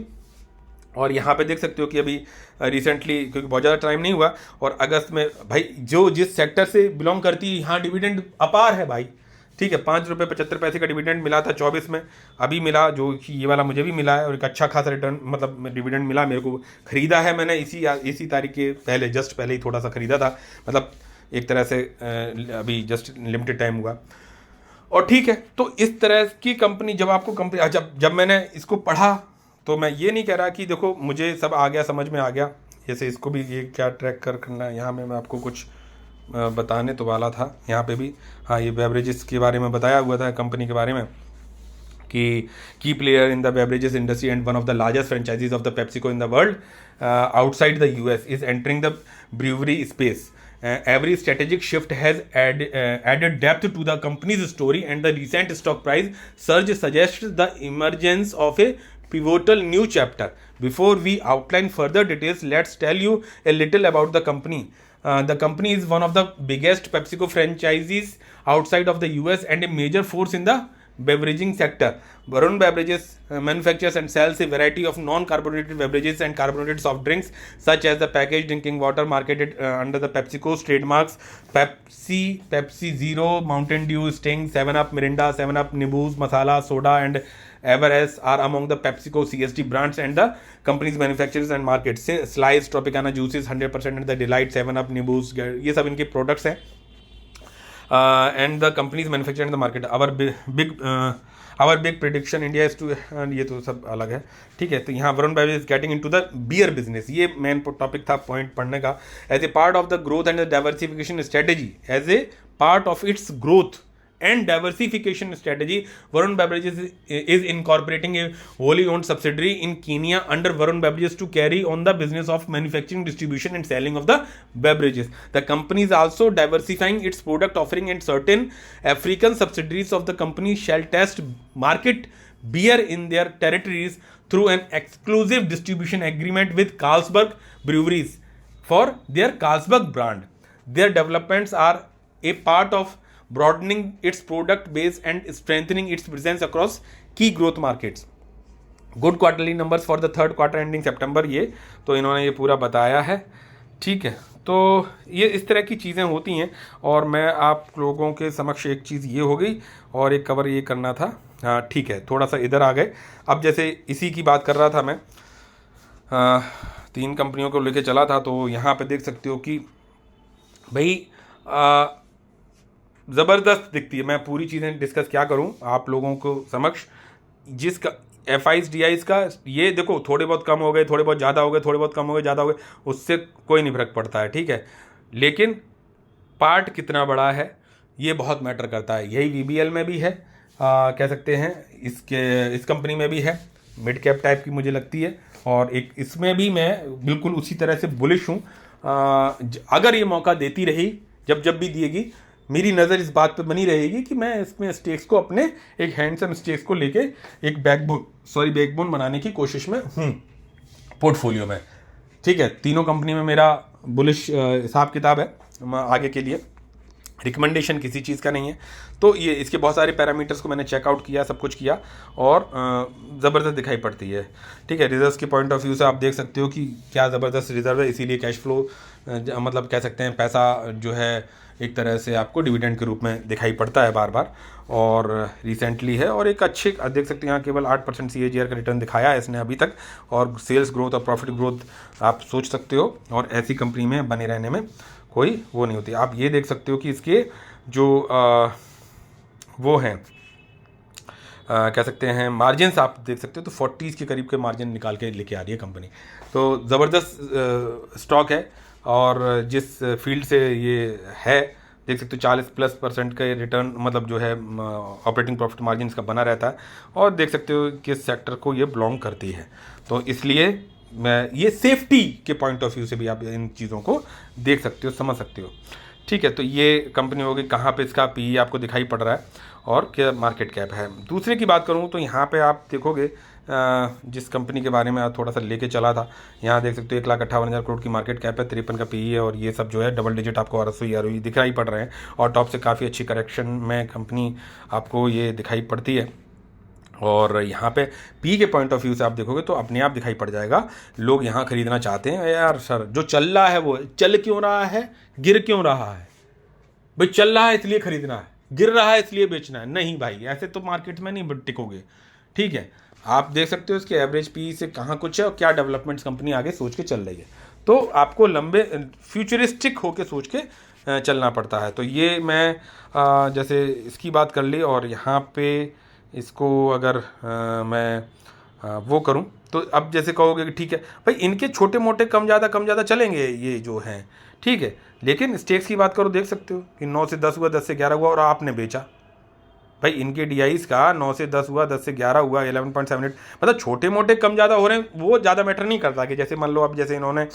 और यहाँ पे देख सकते हो कि अभी रिसेंटली, क्योंकि बहुत ज़्यादा टाइम नहीं हुआ, और अगस्त में भाई जो जिस सेक्टर से बिलोंग करती है, यहाँ डिविडेंड अपार है भाई, ठीक है। 5.75 रुपये का डिविडेंड मिला था 24 में, अभी मिला, जो ये वाला मुझे भी मिला है, और एक अच्छा खासा रिटर्न, मतलब डिविडेंड मिला मेरे को। ख़रीदा है मैंने इसी तारीख के पहले, जस्ट पहले ही थोड़ा सा ख़रीदा था, मतलब एक तरह से अभी जस्ट लिमिटेड टाइम हुआ, और ठीक है। तो इस तरह की कंपनी, जब आपको कंपनी, जब मैंने इसको पढ़ा तो मैं ये नहीं कह रहा कि देखो मुझे सब आ गया, समझ में आ गया, जैसे इसको भी ये क्या ट्रैक करना है, यहाँ में मैं आपको कुछ बताने तो वाला था, यहाँ पे भी हाँ, ये बेवरेजेस के बारे में बताया हुआ था कंपनी के बारे में कि की player in the beverages industry and one of the largest franchises of the PepsiCo in the world outside the US is entering the brewery space. Every strategic shift has added depth to the company's story, and the recent stock price surge suggests the emergence of a pivotal new chapter. Before we outline further details, let's tell you a little about the company. The company is one of the biggest PepsiCo franchises outside of the US and a major force in the beveraging sector. Varun Beverages manufactures and sells a variety of non-carbonated beverages and carbonated soft drinks, such as the packaged drinking water marketed under the PepsiCo's trademarks Pepsi, Pepsi Zero, Mountain Dew, Sting, 7-Up, Mirinda, 7-Up, Nibus, Masala, Soda, and Everest are among the PepsiCo CSD brands, and the company's manufacturers and markets. Slice, Tropicana juices, 100% and the Delight, 7-Up, Nibus, ये सब इनके products हैं. And the companies manufactured in the market. Our big prediction India is to, ये तो सब अलग है, ठीक है। तो यहाँ Varun beverage is getting into the beer business, ये मेन टॉपिक था पॉइंट पढ़ने का। As a part of the growth and the diversification strategy, as a part of its growth and diversification strategy, Varun Beverages is incorporating a wholly owned subsidiary in Kenya under Varun Beverages to carry on the business of manufacturing, distribution and selling of the beverages. The company is also diversifying its product offering, and certain African subsidiaries of the company shall test market beer in their territories through an exclusive distribution agreement with Carlsberg Breweries for their Carlsberg brand. Their developments are a part of broadening its product base and strengthening its presence across key growth markets. Good quarterly numbers for the third quarter ending September, ये तो इन्होंने ये पूरा बताया है, ठीक है। तो ये इस तरह की चीज़ें होती हैं, और मैं आप लोगों के समक्ष एक चीज़ ये हो गई, और एक कवर ये करना था, हाँ ठीक है, थोड़ा सा इधर आ गए। अब जैसे इसी की बात कर रहा था मैं, 3 कंपनियों को लेके चला था, तो यहाँ पे देख सकते हो कि भाई ज़बरदस्त दिखती है। मैं पूरी चीज़ें डिस्कस क्या करूं आप लोगों को समक्ष, जिसका एफआईज डीआईज का ये देखो, थोड़े बहुत कम हो गए, थोड़े बहुत ज़्यादा हो गए, थोड़े बहुत कम हो गए, ज़्यादा हो गए, उससे कोई नहीं फर्क पड़ता है, ठीक है। लेकिन पार्ट कितना बड़ा है ये बहुत मैटर करता है। यही वीबीएल में भी है, कह सकते हैं इस कंपनी में भी है, मिड कैप टाइप की मुझे लगती है, और एक इसमें भी मैं बिल्कुल उसी तरह से बुलिश हूँ। अगर ये मौका देती रही, जब भी दिएगी, मेरी नज़र इस बात पे बनी रहेगी कि मैं इसमें स्टेक्स को अपने एक हैंडसम स्टेक्स को लेके एक बैकबोन बनाने की कोशिश में हूँ पोर्टफोलियो में। ठीक है, तीनों कंपनी में मेरा बुलिश हिसाब किताब है आगे के लिए। रिकमेंडेशन किसी चीज़ का नहीं है। तो ये इसके बहुत सारे पैरामीटर्स को मैंने चेकआउट किया, सब कुछ किया और ज़बरदस्त दिखाई पड़ती है। ठीक है, रिजल्ट्स के पॉइंट ऑफ व्यू से आप देख सकते हो कि क्या ज़बरदस्त रिजर्व है, इसीलिए कैश फ्लो मतलब कह सकते हैं पैसा जो है एक तरह से आपको डिविडेंड के रूप में दिखाई पड़ता है बार बार, और रिसेंटली है। और एक अच्छे देख सकते हैं यहाँ केवल 8% CAGR का रिटर्न दिखाया है इसने अभी तक, और सेल्स ग्रोथ और प्रॉफिट ग्रोथ आप सोच सकते हो, और ऐसी कंपनी में बने रहने में कोई वो नहीं होती। आप ये देख सकते हो कि इसके जो वो हैं कह सकते हैं मार्जिन्स आप देख सकते हो, तो 40s के करीब के मार्जिन निकाल के लेके आ रही है कंपनी। तो ज़बरदस्त स्टॉक है, और जिस फील्ड से ये है देख सकते हो 40+% का रिटर्न मतलब जो है ऑपरेटिंग प्रॉफिट मार्जिन इसका बना रहता है, और देख सकते हो किस सेक्टर को ये बिलोंग करती है। तो इसलिए मैं ये सेफ्टी के पॉइंट ऑफ व्यू से भी आप इन चीज़ों को देख सकते हो, समझ सकते हो। ठीक है, तो ये कंपनी होगी, कहाँ पे इसका PE आपको दिखाई पड़ रहा है और क्या मार्केट कैप है। दूसरे की बात करूँ तो यहाँ पे आप देखोगे जिस कंपनी के बारे में आप थोड़ा सा लेके चला था, यहाँ देख सकते हो 1,58,000 करोड़ की मार्केट कैप है, 53 का PE है, और ये सब जो है डबल डिजिट आपको ROE दिखाई पड़ रहे हैं, और टॉप से काफ़ी अच्छी करेक्शन में कंपनी आपको ये दिखाई पड़ती है। और यहाँ पे PE के पॉइंट ऑफ व्यू से आप देखोगे तो अपने आप दिखाई पड़ जाएगा, लोग यहाँ खरीदना चाहते हैं। यार सर जो चल रहा है वो चल क्यों रहा है, गिर क्यों रहा है भाई? चल रहा है इसलिए खरीदना है, गिर रहा है इसलिए बेचना है? नहीं भाई, ऐसे तो मार्केट में नहीं टिकोगे। ठीक है, आप देख सकते हो इसके एवरेज PE से कहाँ कुछ है और क्या डेवलपमेंट्स कंपनी आगे सोच के चल रही है। तो आपको लंबे फ्यूचरिस्टिक होके सोच के चलना पड़ता है। तो ये मैं जैसे इसकी बात कर ली, और यहाँ पे इसको अगर मैं वो करूं तो अब जैसे कहोगे कि ठीक है भाई इनके छोटे मोटे कम ज़्यादा चलेंगे ये जो हैं, ठीक है, लेकिन स्टेक्स की बात करो देख सकते हो कि 9 से 10 हुआ, 10 से 11 हुआ, और आपने बेचा भाई। इनके DIs का 9 से 10 हुआ, 10 से 11 हुआ, 11.78, मतलब छोटे मोटे कम ज़्यादा हो रहे हैं, वो ज़्यादा मैटर नहीं करता। कि जैसे मान लो अब जैसे इन्होंने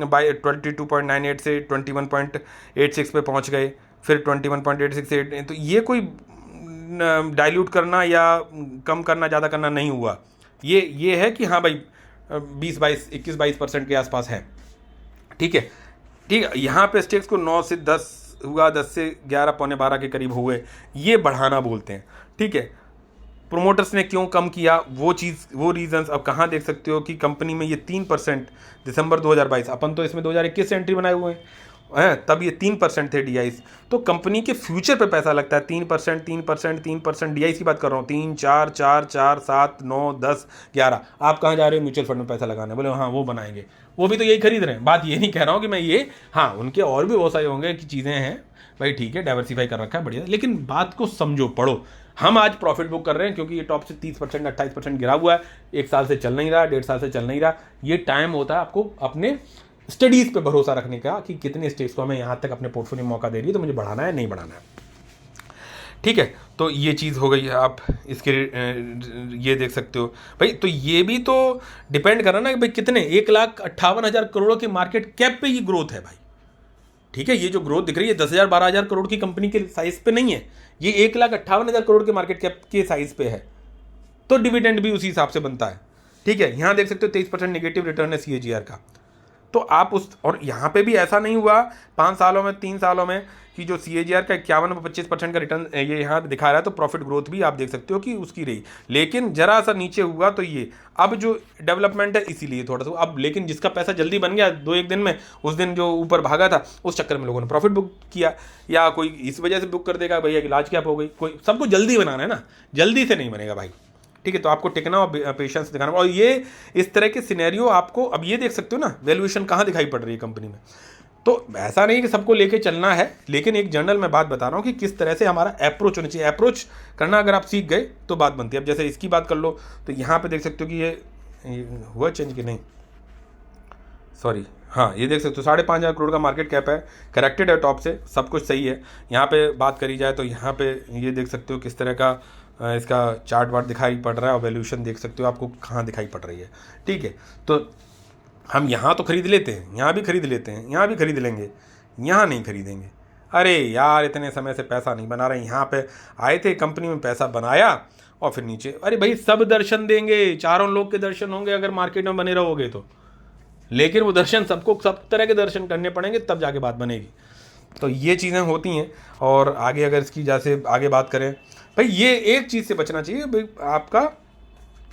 बाई 22.98 से 21.86 पे पहुँच गए, फिर 21.868, तो ये कोई डाइल्यूट करना या कम करना ज़्यादा करना नहीं हुआ। ये है कि हाँ भाई 21-22% के आसपास है। ठीक है, ठीक है, यहाँ पे स्टेक्स को 9 से 10 हुआ, 10 से 11, पौने 12 के करीब हुए, ये बढ़ाना बोलते हैं। ठीक है, प्रोमोटर्स ने क्यों कम किया वो चीज़, वो रीजंस अब कहाँ देख सकते हो कि कंपनी में ये 3% दिसंबर 2022, अपन तो इसमें 2021 से एंट्री बनाए हुए हैं, तब ये 3% थे DIs। तो कंपनी के फ्यूचर पे पैसा लगता है 3%। DIs की बात कर रहा हूँ, 3, 4, 4, 4, 7, 9, 10, 11। आप कहाँ जा रहे हो म्यूचुअल फंड में पैसा लगाने? बोले हाँ वो बनाएंगे, वो भी तो यही खरीद रहे हैं। बात ये नहीं कह रहा हूँ कि मैं ये, हाँ उनके और भी बहुत सारे होंगे कि चीज़ें हैं भाई, ठीक है, डाइवर्सिफाई कर रखा है, बढ़िया, लेकिन बात को समझो, पढ़ो। हम आज प्रॉफिट बुक कर रहे हैं क्योंकि ये टॉप से 30%, 28% गिरा हुआ है, 1 साल से चल नहीं रहा, 1.5 साल से चल नहीं रहा। ये टाइम होता है आपको अपने स्टडीज़ पे भरोसा रखने का कि कितने स्टेक्स को हमें यहाँ तक अपने पोर्टफोलियो में मौका दे रही है, तो मुझे बढ़ाना है नहीं बढ़ाना है। ठीक है, तो ये चीज़ हो गई है। आप इसके ये देख सकते हो भाई, तो ये भी तो डिपेंड कर रहा ना कि भाई कितने 1,58,000 करोड़ की मार्केट कैप पे ये ग्रोथ है भाई। ठीक है, ये जो ग्रोथ दिख रही है 10,000 12,000 करोड़ की कंपनी के साइज पे नहीं है, ये 1,58,000 करोड़ के मार्केट कैप के साइज पे है, तो डिविडेंड भी उसी हिसाब से बनता है। ठीक है, यहाँ देख सकते हो 23% नेगेटिव रिटर्न है CAGR का। तो आप उस, और यहाँ पे भी ऐसा नहीं हुआ 5 सालों में 3 सालों में कि जो CAGR का 51-25% का रिटर्न ये यहाँ दिखा रहा है, तो प्रॉफिट ग्रोथ भी आप देख सकते हो कि उसकी रही, लेकिन जरा सा नीचे हुआ। तो ये अब जो डेवलपमेंट है इसीलिए थोड़ा सा अब, लेकिन जिसका पैसा जल्दी बन गया 2-1 दिन में, उस दिन जो ऊपर भागा था, उस चक्कर में लोगों ने प्रॉफिट बुक किया, या कोई इस वजह से बुक कर देगा भैया कि लार्ज कैप हो गई, कोई सबको जल्दी बनाना है ना, जल्दी से नहीं बनेगा भाई। ठीक है, तो आपको टिकना और पेशेंस दिखाना, और ये इस तरह के सिनेरियो आपको अब ये देख सकते हो ना, वैल्यूएशन कहाँ दिखाई पड़ रही है कंपनी में। तो ऐसा नहीं कि सबको लेके चलना है, लेकिन एक जनरल मैं बात बता रहा हूँ कि किस तरह से हमारा अप्रोच होना चाहिए। अप्रोच करना अगर आप सीख गए तो बात बनती है। अब जैसे इसकी बात कर लो तो यहाँ पे देख सकते हो कि ये हुआ चेंज कि नहीं, सॉरी, हाँ ये देख सकते हो 5,500 करोड़ का मार्केट कैप है, करेक्टेड है टॉप से, सब कुछ सही है। यहाँ पे बात करी जाए तो यहाँ पे ये देख सकते हो किस तरह का इसका चार्ट वार्ट दिखाई पड़ रहा है, और वैल्यूएशन देख सकते हो आपको कहाँ दिखाई पड़ रही है। ठीक है, तो हम यहाँ तो खरीद लेते हैं, यहाँ भी खरीद लेते हैं, यहाँ भी खरीद लेंगे, यहाँ नहीं खरीदेंगे। अरे यार इतने समय से पैसा नहीं बना रहे, यहाँ पे आए थे कंपनी में पैसा बनाया और फिर नीचे, अरे भाई सब दर्शन देंगे, चारों लोग के दर्शन होंगे अगर मार्केट में बने रहोगे तो, लेकिन वो दर्शन सबको सब तरह के दर्शन करने पड़ेंगे तब जाके बात बनेगी। तो ये चीज़ें होती हैं। और आगे अगर इसकी जैसे आगे बात करें भाई, ये एक चीज़ से बचना चाहिए भाई आपका,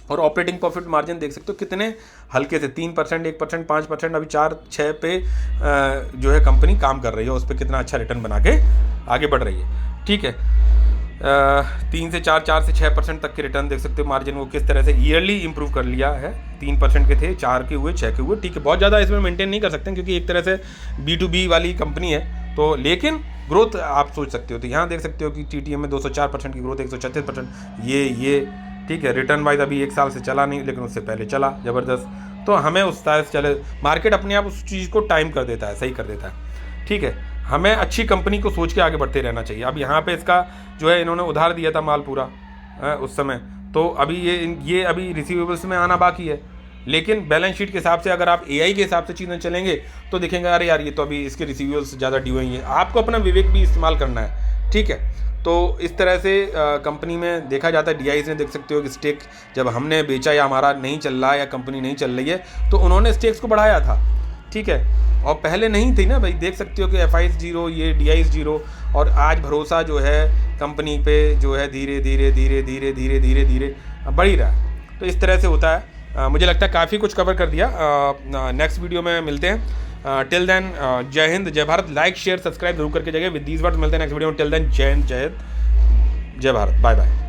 और ऑपरेटिंग प्रॉफिट मार्जिन देख सकते हो कितने हल्के से 3%, 1%, 5%, अभी 4-6 पे जो है कंपनी काम कर रही है, उस पर कितना अच्छा रिटर्न बना के आगे बढ़ रही है। ठीक है, 3 से 4, 4 से 6% तक के रिटर्न देख सकते हो मार्जिन वो किस तरह से ईयरली इंप्रूव कर लिया है। 3% के थे, 4 के हुए, 6 के हुए। ठीक है, बहुत ज़्यादा इसमें मेंटेन नहीं कर सकते क्योंकि एक तरह से B2B वाली कंपनी है, तो लेकिन ग्रोथ आप सोच सकते हो। तो यहाँ देख सकते हो कि TTM में 204% की ग्रोथ, 136%, ये ठीक है। रिटर्न वाइज अभी 1 साल से चला नहीं, लेकिन उससे पहले चला ज़बरदस्त। तो हमें उस तरह से चले, मार्केट अपने आप उस चीज़ को टाइम कर देता है, सही कर देता है। ठीक है, हमें अच्छी कंपनी को सोच के आगे बढ़ते रहना चाहिए। अब यहाँ पे इसका जो है इन्होंने उधार दिया था माल पूरा उस समय, तो अभी ये अभी रिसीवेबल्स में आना बाकी है, लेकिन बैलेंस शीट के हिसाब से अगर आप AI के हिसाब से चीज़ें चलेंगे तो देखेंगे अरे यार ये तो अभी इसके रिसीवेबल्स ज़्यादा ड्यू हैं। आपको अपना विवेक भी इस्तेमाल करना है। ठीक है, तो इस तरह से कंपनी में देखा जाता है। DIs में देख सकते हो कि स्टेक जब हमने बेचा या हमारा नहीं चल रहा है या कंपनी नहीं चल रही है तो उन्होंने स्टेक्स को बढ़ाया था। ठीक है, और पहले नहीं थी ना भाई, देख सकते हो कि FIs 0, ये DIs 0, और आज भरोसा जो है कंपनी पे जो है धीरे धीरे धीरे धीरे धीरे धीरे धीरे बढ़ ही रहा है। तो इस तरह से होता है। मुझे लगता है काफ़ी कुछ कवर कर दिया। नेक्स्ट वीडियो में मिलते हैं। टिल देन जय हिंद, जय भारत। लाइक शेयर सब्सक्राइब जरूर करके जाइए। विद दीज वर्ड्स मिलते हैं नेक्स्ट वीडियो में। टिल देन जय हिंद, जय भारत, बाय बाय।